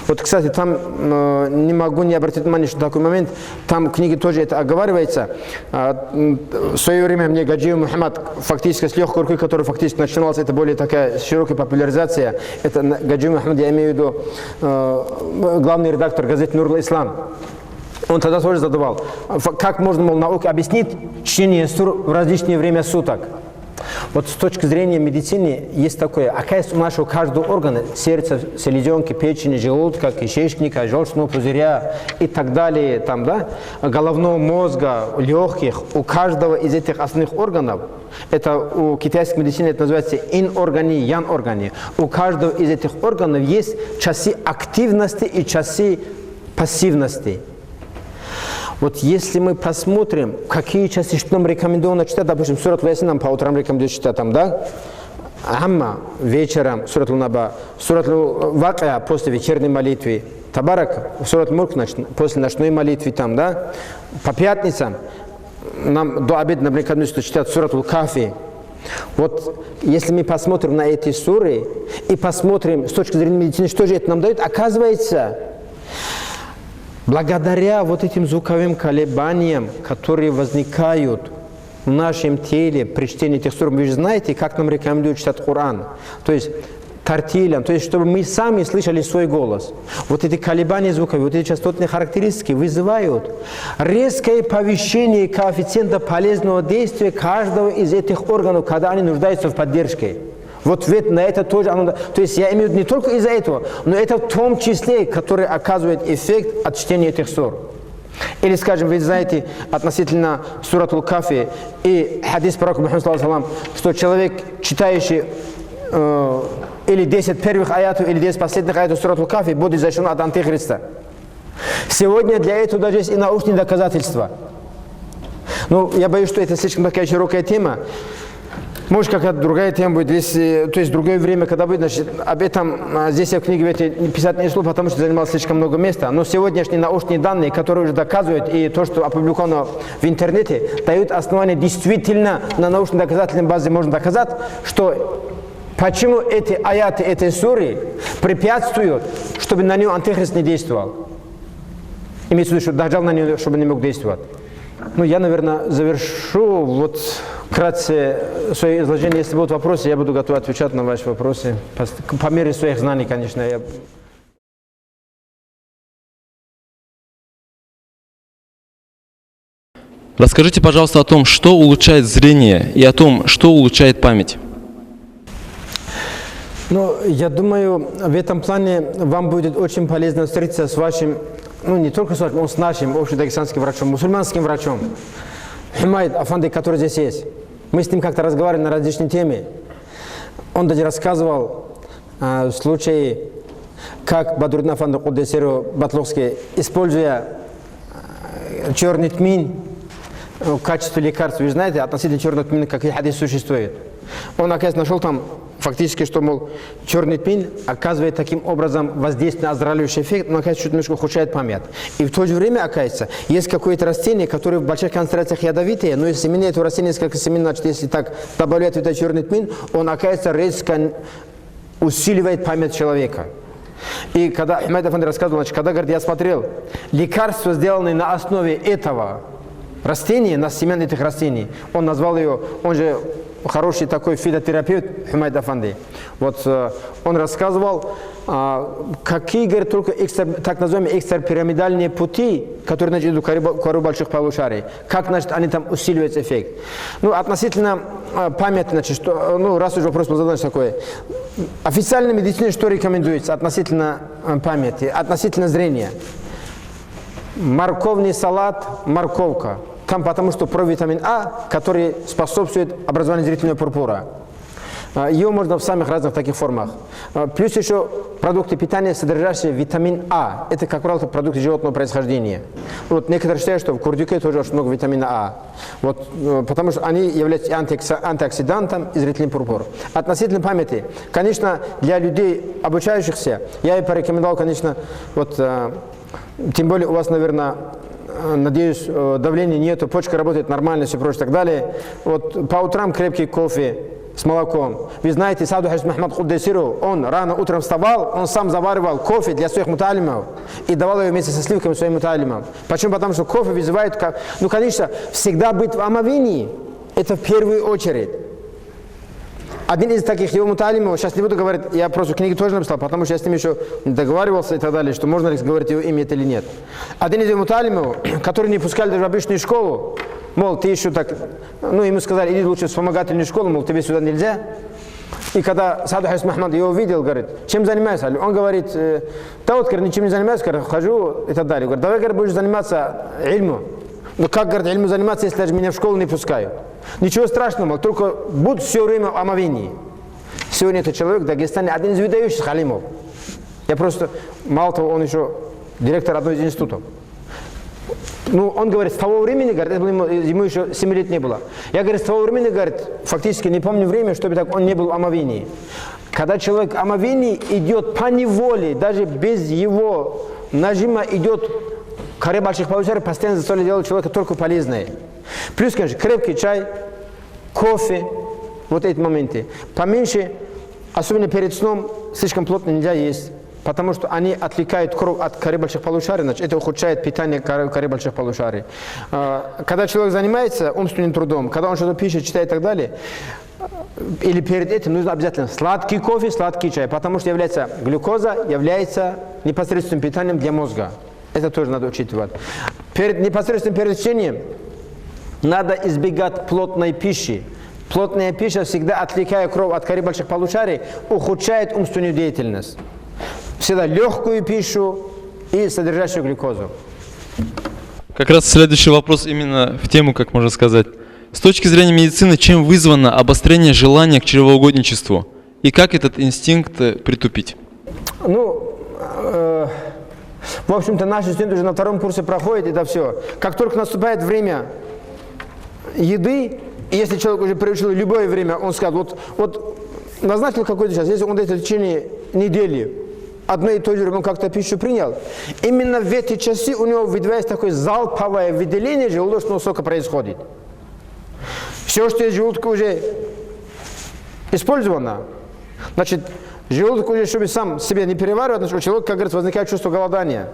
Вот, кстати, там не могу не обратить внимание, что такой момент, там в книге тоже это оговаривается. В свое время мне Гаджиев Мухаммад фактически с легкой рукой, который фактически начиналась, это более такая широкая популяризация. Это Гаджиев Мухаммад, я имею в виду главный редактор газеты «Нур Ислам». Он тогда тоже задавал, как можно, мол, науке объяснить чтение сур в различное время суток. Вот с точки зрения медицины есть такое. Оказывается, у нашего каждого органа, сердца, селезенки, печени, желудка, кишечника, желчного пузыря и так далее, там, да, головного мозга, легких, у каждого из этих основных органов, это у китайской медицины это называется ин-органи, ян-органи, у каждого из этих органов есть часы активности и часы пассивности. Вот если мы посмотрим, какие часы, что нам рекомендовано читать, допустим, сурат Ясин нам по утрам рекомендуют читать, там, да? Амма вечером, сурат Наба, сурат Вакия после вечерней молитвы, Табарак, сурат Мурк после ночной молитвы, там, да? По пятницам нам до обеда нам рекомендуют читать сурат Кафи. Вот если мы посмотрим на эти суры и посмотрим с точки зрения медицины, что же это нам дает, оказывается, благодаря вот этим звуковым колебаниям, которые возникают в нашем теле при чтении этих сур, вы же знаете, как нам рекомендуют читать Коран, то есть тартилем, то есть чтобы мы сами слышали свой голос. Вот эти колебания звуковые, вот эти частотные характеристики вызывают резкое повышение коэффициента полезного действия каждого из этих органов, когда они нуждаются в поддержке. Вот на это тоже, то есть я имею в виду не только из-за этого, но это в том числе, который оказывает эффект от чтения этих сур. Или, скажем, вы знаете относительно сурат Кафи и хадис пророка Мухаммада, что человек, читающий или 10 первых аятов, или 10 последних аятов сурат Кафи, будет защищен от антихриста. Сегодня для этого даже есть и научные доказательства. Но я боюсь, что это слишком такая широкая тема. Может, какая-то другая тема будет, если, то есть другое время, когда будет, значит, об этом здесь я в книге писать не шло, потому что занимал слишком много места. Но сегодняшние научные данные, которые уже доказывают, и то, что опубликовано в интернете, дают основание действительно на научно-доказательной базе можно доказать, что почему эти аяты этой суры препятствуют, чтобы на нее антихрист не действовал. Имеется в виду, что даджал на нее, чтобы не мог действовать. Ну, я, наверное, завершу вот вкратце свое изложение. Если будут вопросы, я буду готов отвечать на ваши вопросы. По мере своих знаний, конечно. Расскажите, пожалуйста, о том, что улучшает зрение и о том, что улучшает память. Ну, я думаю, в этом плане вам будет очень полезно встретиться с вашим, ну, не только с вашим, но с нашим общедагестанским врачом, мусульманским врачом. Хумайд Афанди, который здесь есть. Мы с ним как-то разговаривали на различные темы. Он даже рассказывал в случае, как Бадруддин Афанди Куддесеру Батлухский, используя черный тмин в качестве лекарства. Вы знаете, относительно черного тмина какие хадисы существуют. Он, оказывается, нашел там фактически, что, мол, черный тмин оказывает таким образом воздействие на оздоравливающий эффект, но, оказывается, чуть немножко ухудшает память. И в то же время, оказывается, есть какое-то растение, которое в больших концентрациях ядовитое, но из семени этого растения, несколько семен, значит, если так добавлять в этот черный тмин, он, оказывается, резко усиливает память человека. И когда Хумайд Афанди рассказывал, значит, когда, говорит, я смотрел лекарства, сделанные на основе этого растения, на семян этих растений, он назвал ее, он же хороший такой фитотерапевт Хумайд Афанди. Вот он рассказывал, какие, говорит, только так называемые экстрапирамидальные пути, которые, значит, идут к кору больших полушарий, как, значит, они там усиливают эффект. Ну, относительно памяти, значит, что, ну, раз уже вопрос был задан, такой, официальной медицине что рекомендуется относительно памяти, относительно зрения? Морковный салат, морковка. Там потому что провитамин А, который способствует образованию зрительного пурпура. Ее можно в самых разных таких формах. Плюс еще продукты питания, содержащие витамин А. Это, как правило, продукты животного происхождения. Вот некоторые считают, что в курдюке тоже очень много витамина А. Вот, потому что они являются антиоксидантом и зрительным пурпуром. Относительно памяти, конечно, для людей, обучающихся, я и порекомендовал, конечно, вот, тем более у вас, наверное, надеюсь, давления нету, почка работает нормально, все прочее и так далее. Вот по утрам крепкий кофе с молоком. Вы знаете, Сауду Хадис Мухаммад Худдайсиру, он рано утром вставал, он сам заваривал кофе для своих муталимов и давал его вместе со сливками своим муталимам. Почему? Потому что кофе вызывает, ну, конечно, всегда быть в омовении, это в первую очередь. Один из таких его муталимов, сейчас не буду говорить, я просто книги тоже написал, потому что я с ним еще договаривался и так далее, что можно ли говорить его имя это или нет. Один из его муталимов, который не пускали даже в обычную школу, мол, ты еще так, ну, ему сказали, иди лучше в вспомогательную школу, мол, тебе сюда нельзя. И когда Сауду Хадис Мухаммад его увидел, говорит, чем занимаешься? Он говорит, да вот, говорит, ничем не занимаюсь, говорит, хожу и так далее. Говорит, давай, говорит, будешь заниматься ильму. Ну как, говорит, ильму заниматься, если даже меня в школу не пускают? Ничего страшного, только будь все время в омовении. Сегодня этот человек в Дагестане один из выдающихся халимов. Я просто, мало того, он еще директор одного из институтов. Ну, он говорит, с того времени, говорит, ему еще 7 лет не было. Я, говорит, с того времени, говорит, фактически не помню время, чтобы так он не был в омовении. Когда человек в омовении идет по неволе, даже без его нажима идет коре больших полушарий, постоянно заставляет делать человека только полезное. Плюс, конечно, крепкий чай, кофе, вот эти моменты. Поменьше, особенно перед сном, слишком плотно нельзя есть, потому что они отвлекают кровь от коры больших полушарий, значит, это ухудшает питание коры больших полушарий. Когда человек занимается умственным трудом, когда он что-то пишет, читает и так далее, или перед этим нужно обязательно сладкий кофе, сладкий чай, потому что глюкоза является непосредственным питанием для мозга. Это тоже надо учитывать. Непосредственно перед чтением надо избегать плотной пищи. Плотная пища всегда, отвлекая кровь от коры больших полушарий, ухудшает умственную деятельность. Всегда легкую пищу и содержащую глюкозу. Как раз следующий вопрос именно в тему, как можно сказать. С точки зрения медицины, чем вызвано обострение желания к чревоугодничеству? И как этот инстинкт притупить? Ну, в общем-то, наши студенты уже на 2-м курсе проходят это все. Как только наступает время еды, и если человек уже приучил любое время, он скажет, вот назначил какой-то час, если он это в течение недели, одной и той же он как-то пищу принял, именно в эти часы у него выделяется такое залповое выделение желудочного сока происходит. Все, что из желудка уже использовано, значит, желудок уже, чтобы сам себя не переваривать, значит, у человека, как говорится, возникает чувство голодания.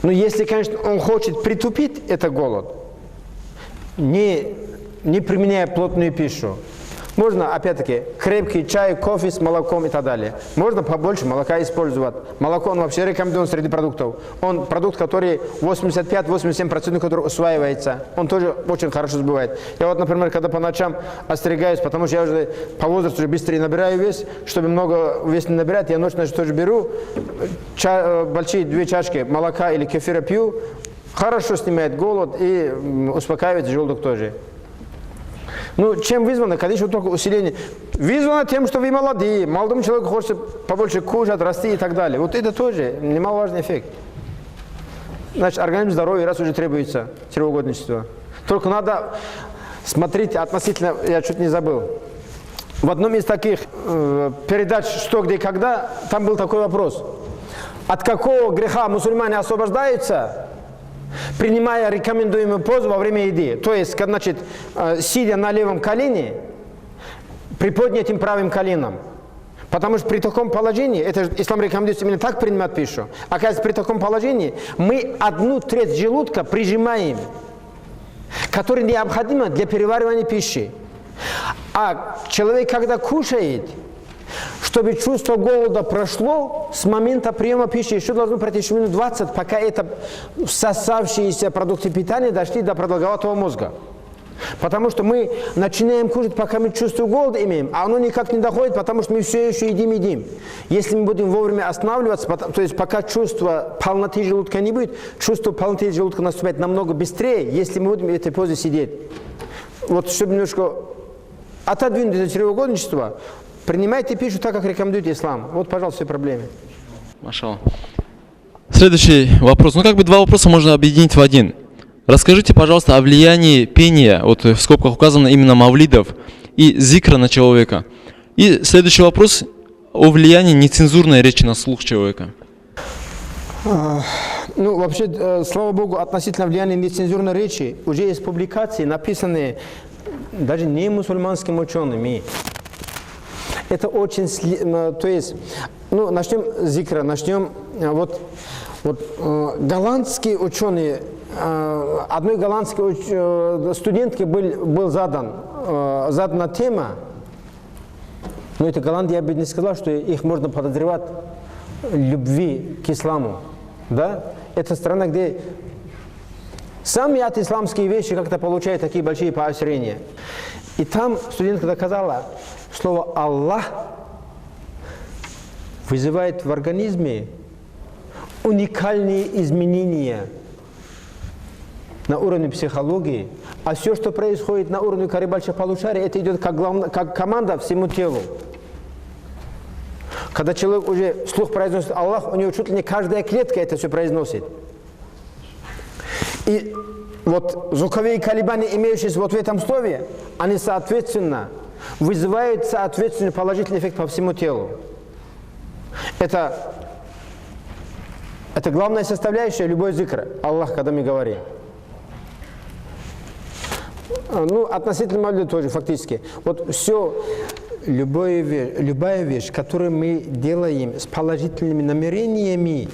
Но если, конечно, он хочет притупить этот голод, не применяя плотную пищу, можно, опять-таки, крепкий чай, кофе с молоком и так далее. Можно побольше молока использовать. Молоко, он вообще рекомендуем среди продуктов. Он продукт, который 85-87%, который усваивается. Он тоже очень хорошо сбывает. Я вот, например, когда по ночам остерегаюсь, потому что я уже по возрасту уже быстрее набираю вес, чтобы много вес не набирать, я ночью, значит, тоже беру большие 2 чашки молока или кефира пью. Хорошо снимает голод и успокаивает желудок тоже. Ну, чем вызвано? Конечно, только усиление. Вызвано тем, что вы молодые. Молодому человеку хочется побольше кушать, расти и так далее. Вот это тоже немаловажный эффект. Значит, организм здоровый, раз уже требуется чревоугодничество. Только надо смотреть относительно, я чуть не забыл. В одном из таких передач «Что, где, когда» там был такой вопрос. От какого греха мусульмане освобождаются, принимая рекомендуемую позу во время еды? То есть, значит, сидя на левом колене, приподнятым правым коленом. Потому что при таком положении, это ислам рекомендует именно так принимать пищу, оказывается, при таком положении мы 1/3 желудка прижимаем которые необходимы для переваривания пищи. А человек, когда кушает, чтобы чувство голода прошло, с момента приема пищи еще должно пройти еще минут 20, пока это всосавшиеся продукты питания дошли до продолговатого мозга. Потому что мы начинаем кушать, пока мы чувство голода имеем, а оно никак не доходит, потому что мы все еще едим. Если мы будем вовремя останавливаться, то есть пока чувство полноты желудка не будет, чувство полноты желудка наступает намного быстрее, если мы будем в этой позе сидеть. Вот чтобы немножко отодвинуть это чревоугодничество, принимайте пищу так, как рекомендует ислам. Вот, пожалуйста, все проблемы. Машаллах. Следующий вопрос. Ну, как бы два вопроса можно объединить в один. Расскажите, пожалуйста, о влиянии пения, вот в скобках указано именно мавлидов, и зикра на человека. И следующий вопрос о влиянии нецензурной речи на слух человека. Ну, вообще, слава Богу, относительно влияния нецензурной речи уже есть публикации, написанные даже не мусульманскими учеными. Это очень, то есть, ну, начнем с зикра, начнем, вот голландские ученые, одной голландской студентке был задана тема, но это Голландия, я бы не сказал, что их можно подозревать в любви к исламу, да? Это страна, где сами от исламские вещи как-то получают такие большие поощрения. И там студентка доказала, слово «Аллах» вызывает в организме уникальные изменения на уровне психологии, а все, что происходит на уровне коры больших полушарий, это идет как команда всему телу. Когда человек уже вслух произносит Аллах, у него чуть ли не каждая клетка это все произносит. И вот звуковые колебания, имеющиеся вот в этом слове, они соответственно вызывают соответственный положительный эффект по всему телу. Это главная составляющая любой зикра. Аллах, когда мы говорим. Ну, относительно мавлида тоже, фактически. Вот все, любая вещь, которую мы делаем с положительными намерениями,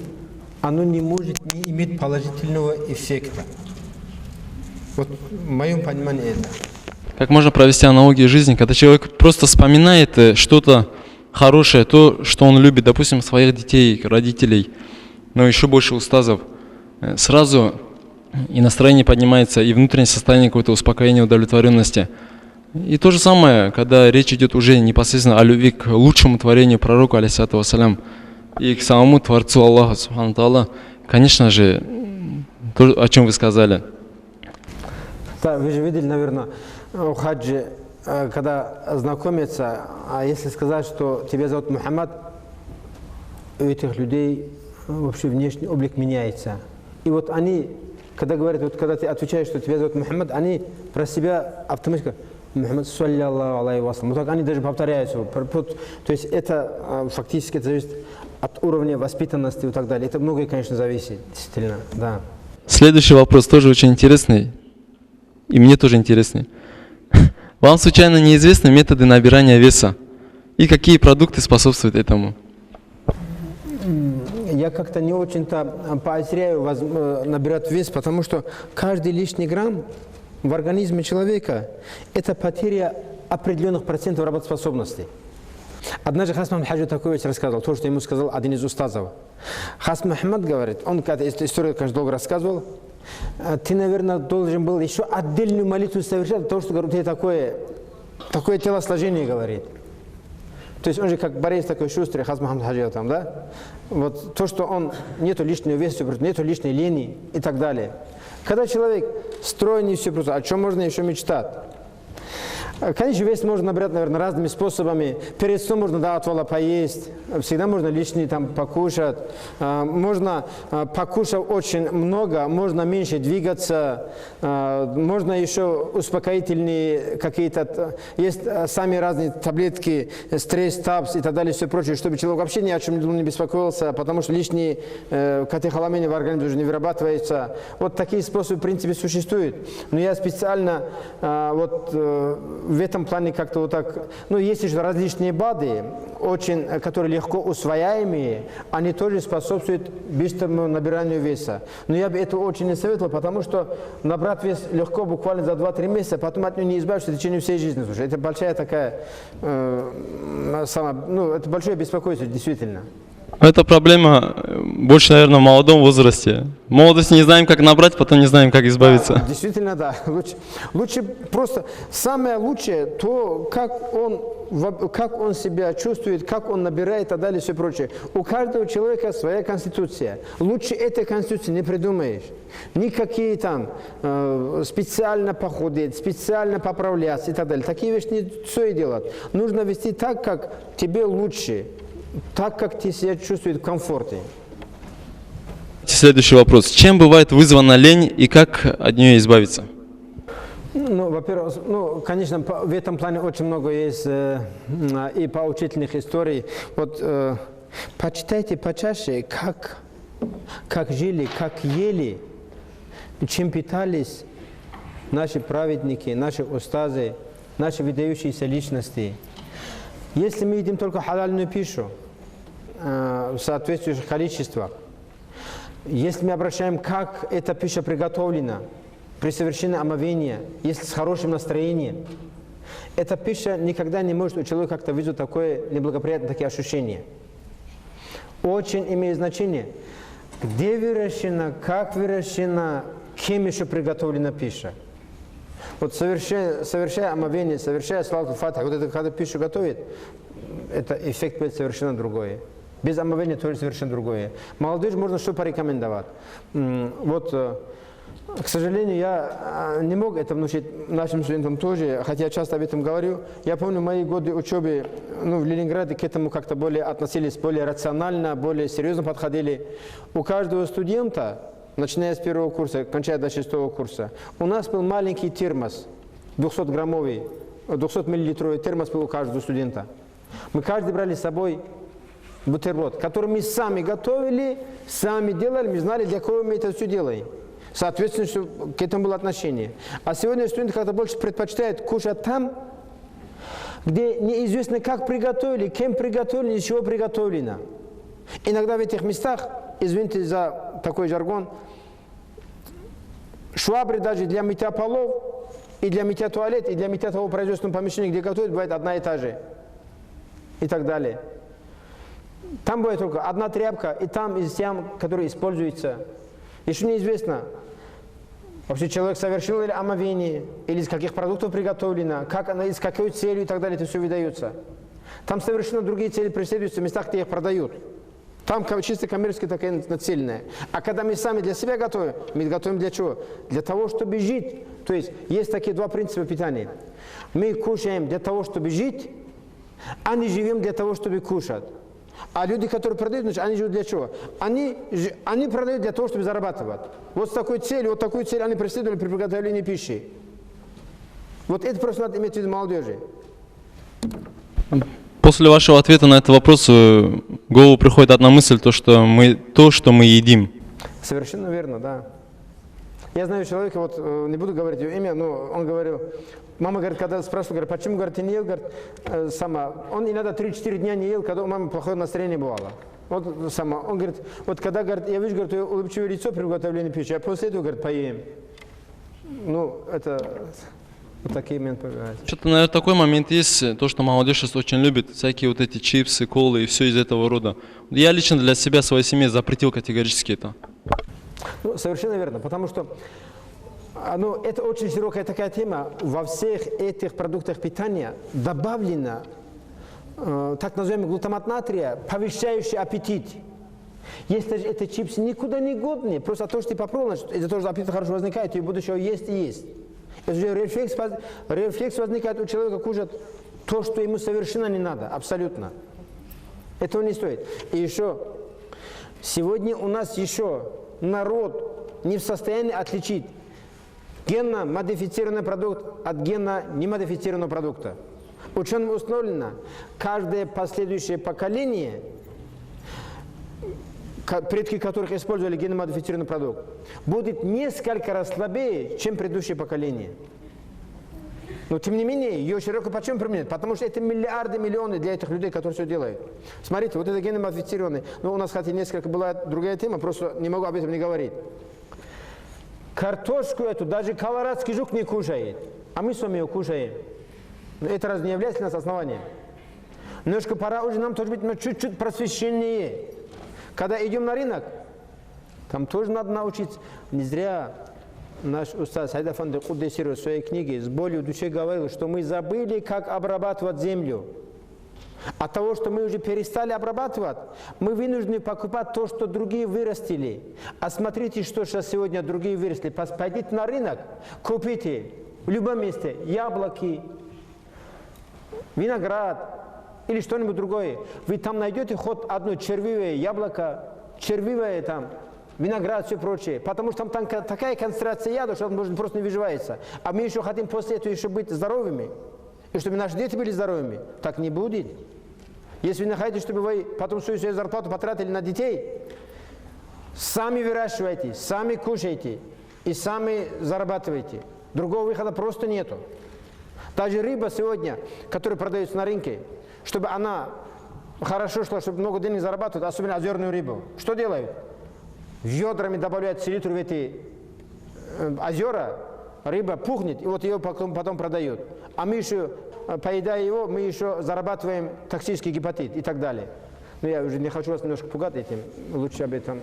оно не может не иметь положительного эффекта. Вот в моем понимании это. Как можно провести аналогию жизни, когда человек просто вспоминает что-то хорошее, то, что он любит, допустим, своих детей, родителей, но еще больше устазов, сразу и настроение поднимается, и внутреннее состояние какое-то успокоения, удовлетворенности. И то же самое, когда речь идет уже непосредственно о любви к лучшему творению пророку, алейхиссалату вассалям, и к самому Творцу Аллаха, субхану тааля, конечно же, то, о чем вы сказали. Да, вы же видели, наверное, у хаджи, когда знакомятся, а если сказать, что тебя зовут Мухаммад, у этих людей вообще внешний облик меняется. И вот они, когда говорят, вот когда ты отвечаешь, что тебя зовут Мухаммад, они про себя автоматически Мухаммад саллиллаху алейхи вассалям. Вот так они даже повторяются. То есть это фактически это зависит от уровня воспитанности и так далее. Это многое, конечно, зависит, действительно, да. Следующий вопрос тоже очень интересный, и мне тоже интересный. Вам случайно неизвестны методы набирания веса? И какие продукты способствуют этому? Я как-то не очень-то поощряю набирать вес, потому что каждый лишний грамм в организме человека – это потеря определенных процентов работоспособности. Однажды Хасан Хаджи такую вещь рассказывал, то, что ему сказал один из устазов. Хасан Мухаммад говорит, он эту историю, конечно, долго рассказывал, ты, наверное, должен был еще отдельную молитву совершать, то, что говорит, у тебя такое телосложение, говорит. То есть он же как борец такой шустрый, Хасан Мухаммад Хаджи там, да? Вот то, что он нету лишнего веса, нету лишней лени и так далее. Когда человек стройный, все просто, о чем можно еще мечтать? Конечно, вес можно набирать, наверное, разными способами. Перед сном можно до отвала поесть, всегда можно лишний там покушать. Можно, покушать очень много, можно меньше двигаться. Можно еще успокоительные какие-то, есть сами разные таблетки, стресс, тапс и так далее, все прочее, чтобы человек вообще ни о чем не беспокоился, потому что лишние катехоламины в организме уже не вырабатываются. Вот такие способы, в принципе, существуют. Но я специально в этом плане как-то вот так, ну, есть еще различные БАДы, очень, которые легко усвояемые, они тоже способствуют быстрому набиранию веса. Но я бы это очень не советовал, потому что набрать вес легко буквально за 2-3 месяца, потом от него не избавишься в течение всей жизни. Слушай, это большая такая, это большое беспокойство, действительно. Это проблема больше, наверное, в молодом возрасте. В молодости не знаем, как набрать, потом не знаем, как избавиться. Да, действительно, да. Лучше просто, самое лучшее, то, как он себя чувствует, как он набирает и так далее, и все прочее. У каждого человека своя конституция. Лучше этой конституции не придумаешь. Никакие там специально похудеть, специально поправляться и так далее. Такие вещи не стоит делать. Нужно вести так, как тебе лучше. Так, как ты себя чувствуешь в комфорте. Следующий вопрос. Чем бывает вызвана лень и как от нее избавиться? Ну, во-первых, конечно, в этом плане очень много есть и поучительных историй. Вот почитайте почаще, как жили, как ели, чем питались наши праведники, наши устазы, наши выдающиеся личности. Если мы едим только халальную пищу, в соответствующих количествах, если мы обращаем, как эта пища приготовлена, при совершении омовения, если с хорошим настроением, эта пища никогда не может у человека как-то вызвать такое неблагоприятное такие ощущения. Очень имеет значение, где выращена, как выращена, кем еще приготовлена пища. Вот совершая омовение, совершая салат аль-фатих, вот это когда пищу готовит, это эффект будет совершенно другой. Без омовения тоже совершенно другое. Молодежь можно что порекомендовать. Вот, к сожалению, я не мог это внушить нашим студентам тоже, хотя я часто об этом говорю. Я помню, мои годы учебы в Ленинграде к этому как-то более относились, более рационально, более серьезно подходили. У каждого студента, начиная с 1-го курса, кончая до 6-го курса, у нас был маленький термос, 200-граммовый, 200-миллилитровый термос был у каждого студента. Мы каждый брали с собой бутерброд, который мы сами готовили, сами делали, мы знали, для кого мы это все делаем. Соответственно, что к этому было отношение. А сегодня студенты как-то больше предпочитают кушать там, где неизвестно, как приготовили, кем приготовили, из чего приготовлено. Иногда в этих местах, извините за такой жаргон, швабры даже для мытья полов, и для мытья туалета, и для мытья того производственного помещения, где готовят, бывает одна и та же. И так далее. Там бывает только одна тряпка, и там из тем, которые используются. Еще неизвестно, вообще человек совершил ли омовение, или из каких продуктов приготовлено, как она, с какой целью и так далее, это все выдается. Там совершенно другие цели преследуются в местах, где их продают. Там чисто коммерческая такая нацеленная. А когда мы сами для себя готовим, мы готовим для чего? Для того, чтобы жить. То есть есть такие два принципа питания. Мы кушаем для того, чтобы жить, а не живем для того, чтобы кушать. А люди, которые продают, значит, они живут для чего? Они продают для того, чтобы зарабатывать. Вот с такой целью, вот такую цель они преследовали при приготовлении пищи. Вот это просто надо иметь в виду молодежи. После вашего ответа на этот вопрос в голову приходит одна мысль, то, что мы едим. Совершенно верно, да. Я знаю человека, вот не буду говорить его имя, но он говорил, мама, говорит, когда спрашивала, говорит, почему, говорит, ты не ел, говорит, он иногда 3-4 дня не ел, когда у мамы плохое настроение бывало. Вот он говорит, вот когда, говорит, я вижу, говорит, твое улыбчивое лицо при приготовлении пищи, а после этого, говорит, поем. Ну, это вот такие моменты появляются. Что-то, наверное, такой момент есть, то, что молодежь сейчас очень любит, всякие вот эти чипсы, колы и все из этого рода. Я лично для себя, своей семьи запретил категорически это. Ну, совершенно верно, потому что это очень широкая такая тема. Во всех этих продуктах питания добавлено так называемый глутамат натрия, повышающий аппетит. Если эти чипсы никуда не годные, просто то, что ты попробовал, из-за того, что аппетит хорошо возникает, и будешь его есть и есть. Это же рефлекс возникает у человека кушать то, что ему совершенно не надо, абсолютно. Этого не стоит. И еще, сегодня у нас еще народ не в состоянии отличить генно-модифицированный продукт от генно-немодифицированного продукта. Ученым установлено, каждое последующее поколение, предки которых использовали генно-модифицированный продукт, будет несколько раз слабее, чем предыдущее поколение. Но тем не менее, ее широко почему применяют? Потому что это миллиарды, миллионы для этих людей, которые все делают. Смотрите, вот это генно-модифицированный. Ну, у нас, хотя несколько была другая тема, просто не могу об этом не говорить. Картошку эту даже колорадский жук не кушает, а мы с вами ее кушаем. Но это разве не является для нас основанием? Немножко пора уже нам тоже быть чуть-чуть просвещеннее. Когда идем на рынок, там тоже надо научиться. Не зря наш устаз Хайдар Афанди Куддесир в своей книге с болью в душе говорил, что мы забыли, как обрабатывать землю. От того, что мы уже перестали обрабатывать, мы вынуждены покупать то, что другие вырастили. А смотрите, что сейчас сегодня другие выросли. Пойдите на рынок, купите в любом месте яблоки, виноград или что-нибудь другое. Вы там найдете хоть одно червивое яблоко, червивое там, виноград, все прочее. Потому что там такая концентрация яда, что он просто не выживается. А мы еще хотим после этого еще быть здоровыми. И чтобы наши дети были здоровыми. Так не будет. Если вы находите, чтобы вы потом свою зарплату потратили на детей, сами выращивайте, сами кушайте и сами зарабатывайте. Другого выхода просто нету. Даже рыба сегодня, которая продается на рынке, чтобы она хорошо шла, чтобы много денег зарабатывать, особенно озерную рыбу. Что делают? Ведрами добавляют селитру в эти озера, рыба пухнет, и вот ее потом продают. А мы еще, поедая его, мы еще зарабатываем токсический гепатит и так далее. Но я уже не хочу вас немножко пугать этим, лучше об этом.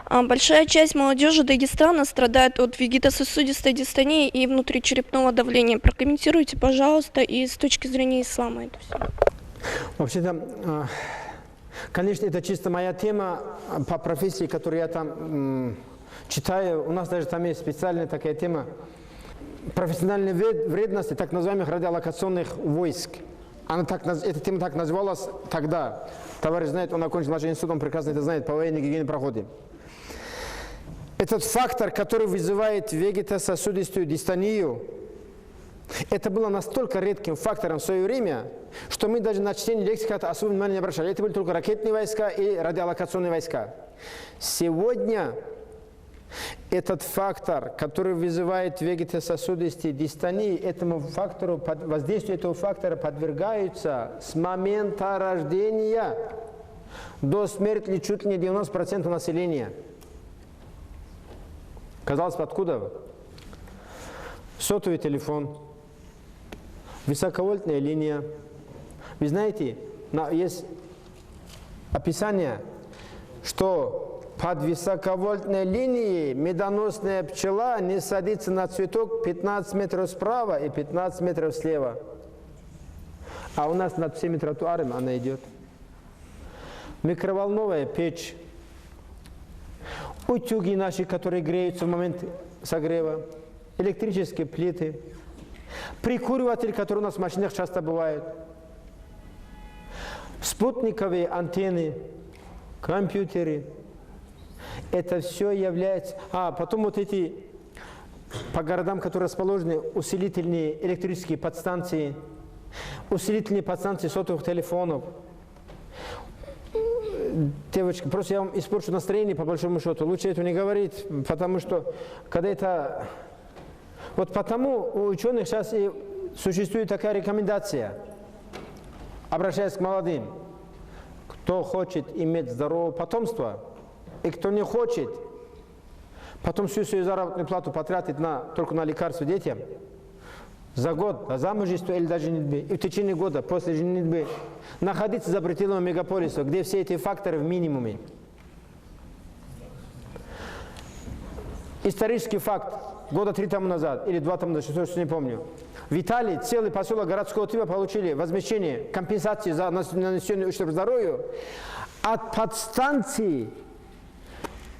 Большая часть молодежи Дагестана страдает от вегетососудистой дистонии и внутричерепного давления. Прокомментируйте, пожалуйста, и с точки зрения ислама это все. Вообще-то, конечно, это чисто моя тема по профессии, которую я там читаю. У нас даже там есть специальная такая тема профессиональной вредности так называемых радиолокационных войск. Эта тема так называлась тогда. Товарищ знает, он окончил наш институт, он прекрасно это знает, по военной гигиене проходе. Этот фактор, который вызывает вегетососудистую дистонию, это было настолько редким фактором в свое время, что мы даже на чтение лексики особо внимания не обращали. Это были только ракетные войска и радиолокационные войска. Сегодня этот фактор, который вызывает вегетососудистую дистонию, этому фактору, воздействию этого фактора подвергаются с момента рождения до смерти чуть ли не 90% населения. Казалось бы, откуда? Сотовый телефон, высоковольтная линия. Вы знаете, есть описание, что под высоковольтной линией медоносная пчела не садится на цветок 15 метров справа и 15 метров слева. А у нас над всеми тротуарами она идет. Микроволновая печь. Утюги наши, которые греются в момент согрева. Электрические плиты. Прикуриватели, которые у нас в машинах часто бывают. Спутниковые антенны. Компьютеры. Это все является... потом вот эти по городам, которые расположены, усилительные электрические подстанции, усилительные подстанции сотовых телефонов. Девочки, просто я вам испорчу настроение по большому счету. Лучше этого не говорить, потому что когда это... Вот потому у ученых сейчас и существует такая рекомендация, обращаясь к молодым. Кто хочет иметь здоровое потомство, и кто не хочет, потом всю свою заработную плату потратить только на лекарства детям, за год до замужества или даже женитьбы, и в течение года после женитьбы находиться за пределами мегаполиса, где все эти факторы в минимуме. Исторический факт. Года 3 тому назад, или 2 тому назад, что не помню. В Италии целый поселок городского типа получили возмещение, компенсации за нанесенный ущерб здоровью от подстанции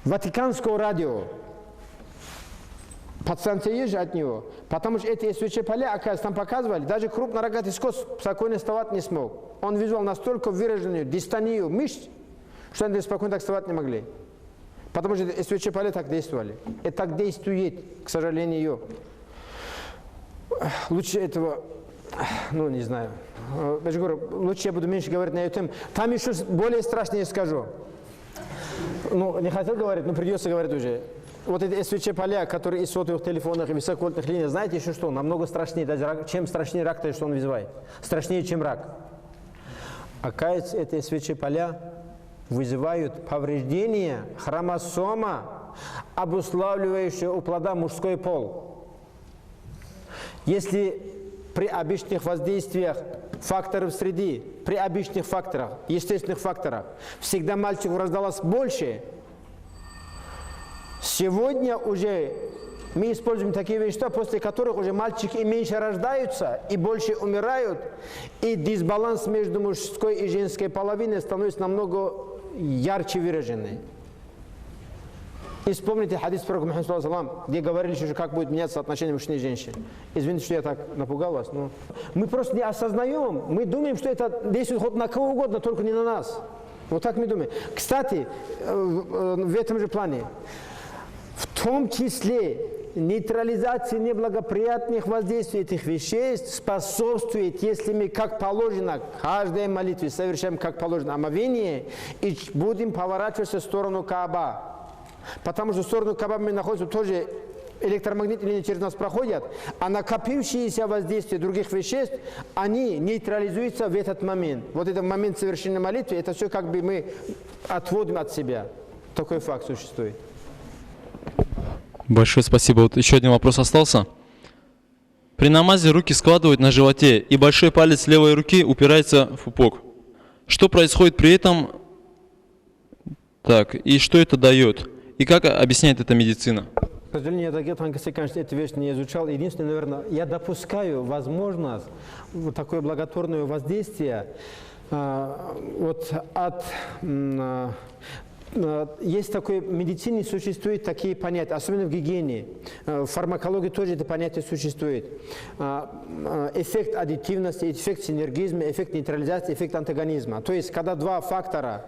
Ватиканского радио. Подстанция есть же от него. Потому что эти СВЧ поля, оказывается, там показывали, даже крупнорогатый скот спокойно вставать не смог. Он вызвал настолько выраженную дистонию мышц, что они спокойно так вставать не могли. Потому что СВЧ поля так действовали. И так действует, к сожалению. Лучше этого, не знаю. Я же говорю, лучше я буду меньше говорить на эту тему. Там еще более страшное скажу. Ну, не хотел говорить, но придется говорить уже. Вот эти СВЧ-поля, которые из сотовых телефонов и высоковольтных линий, знаете еще что? Намного страшнее, даже рак, чем страшнее рак, то, что он вызывает. Страшнее, чем рак. Оказывается, эти СВЧ-поля вызывают повреждение хромосома, обуславливающего у плода мужской пол. Если при обычных воздействиях факторов среды, при обычных факторах, естественных факторах, всегда мальчику раздалось больше, сегодня уже мы используем такие вещества, после которых уже мальчики и меньше рождаются, и больше умирают, и дисбаланс между мужской и женской половиной становится намного ярче выраженный. И вспомните хадис пророка Мухаммада, где говорили, что как будет меняться отношение мужчины и женщины. Извините, что я так напугал вас, но мы просто не осознаем, мы думаем, что это действует хоть на кого угодно, только не на нас. Вот так мы думаем. Кстати, в этом же плане, в том числе нейтрализация неблагоприятных воздействий этих веществ способствует, если мы как положено, каждой молитве совершаем как положено омовение и будем поворачиваться в сторону Кааба. Потому что в сторону Кааба мы находимся, тоже электромагнитные линии через нас проходят, а накопившиеся воздействия других веществ, они нейтрализуются в этот момент. Вот этот момент совершения молитвы, это все как бы мы отводим от себя. Такой факт существует. Большое спасибо. Вот еще один вопрос остался. При намазе руки складывают на животе, и большой палец левой руки упирается в пупок. Что происходит при этом? Так, и что это дает? И как объясняет это медицина? К сожалению, я такие тонкости, конечно, эту вещь не изучал. Единственное, наверное, я допускаю возможность вот такое благотворное воздействие вот от... Есть такое, в медицине существуют такие понятия, особенно в гигиене. В фармакологии тоже это понятие существует. Эффект аддитивности, эффект синергизма, эффект нейтрализации, эффект антагонизма. То есть, когда два фактора,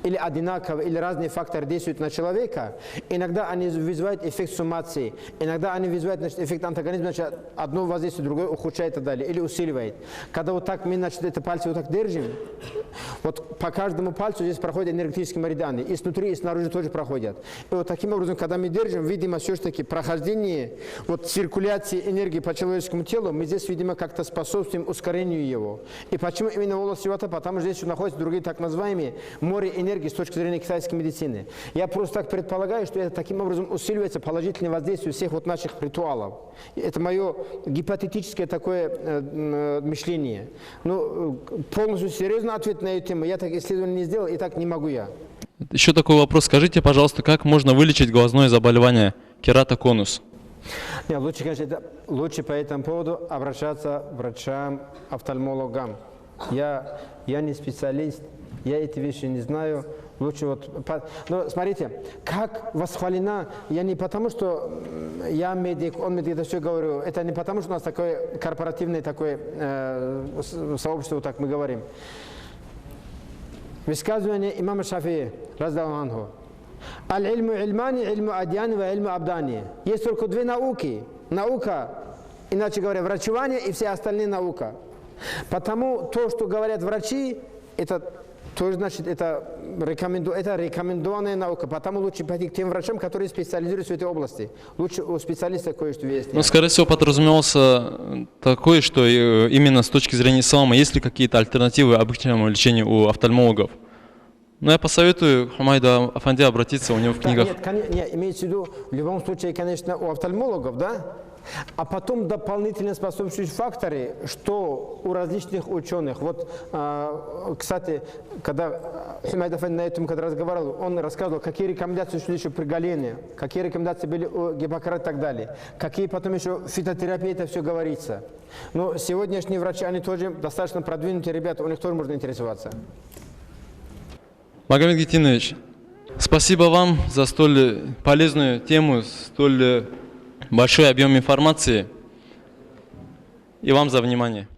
или одинаковые, или разные факторы действуют на человека, иногда они вызывают эффект суммации, иногда они вызывают, значит, эффект антагонизма, значит, одно воздействие, другое ухудшает и так далее, или усиливает. Когда вот так мы, значит, это пальцы вот так держим, вот по каждому пальцу здесь проходят энергетические меридианы, и снутри, и снаружи тоже проходят. И вот таким образом, когда мы держим, видимо, все-таки прохождение, вот циркуляции энергии по человеческому телу, мы здесь, видимо, как-то способствуем ускорению его. И почему именно в области живота? Потому что здесь находятся другие так называемые море энергии с точки зрения китайской медицины. Я просто так предполагаю, что это таким образом усиливается положительное воздействие всех вот наших ритуалов. Это мое гипотетическое такое мышление. Но полностью серьезно ответ на эту тему я так исследование не сделал, и так не могу я. Еще такой вопрос. Скажите, пожалуйста, как можно вылечить глазное заболевание кератоконус? Нет, лучше, конечно, лучше по этому поводу обращаться к врачам, офтальмологам. Я не специалист, я эти вещи не знаю. Лучше вот... Но смотрите, как восхвалена, я не потому, что я медик, он медик, это все говорю, это не потому, что у нас такое корпоративное такое сообщество, так мы говорим. Высказывание имама Шафии, разделу анху. Аль-ильму ильмани, ильму адьяни ва ильму абдани. Есть только две науки. Наука, иначе говоря, врачевание и все остальные наука. Потому то, что говорят врачи, это тоже значит, это рекомендованная наука. Потому лучше пойти к тем врачам, которые специализируются в этой области. Лучше у специалиста кое-что есть. Ну, скорее всего, подразумевался такое, что именно с точки зрения ислама, есть ли какие-то альтернативы обычному лечению у офтальмологов? Ну, я посоветую Хумайду Афанди обратиться, у него в книгах... Нет, имеется в виду, в любом случае, конечно, у офтальмологов, да? А потом дополнительно способствуют факторы, что у различных ученых. Вот, кстати, когда Хумайд Афанди на этом разговаривал, он рассказывал, какие рекомендации шли еще при Галене, какие рекомендации были у Гиппократа и так далее, какие потом еще фитотерапии, это все говорится. Но сегодняшние врачи, они тоже достаточно продвинутые ребята, у них тоже можно интересоваться. Магомед Гитинович, спасибо вам за столь полезную тему, столь большой объем информации и вам за внимание.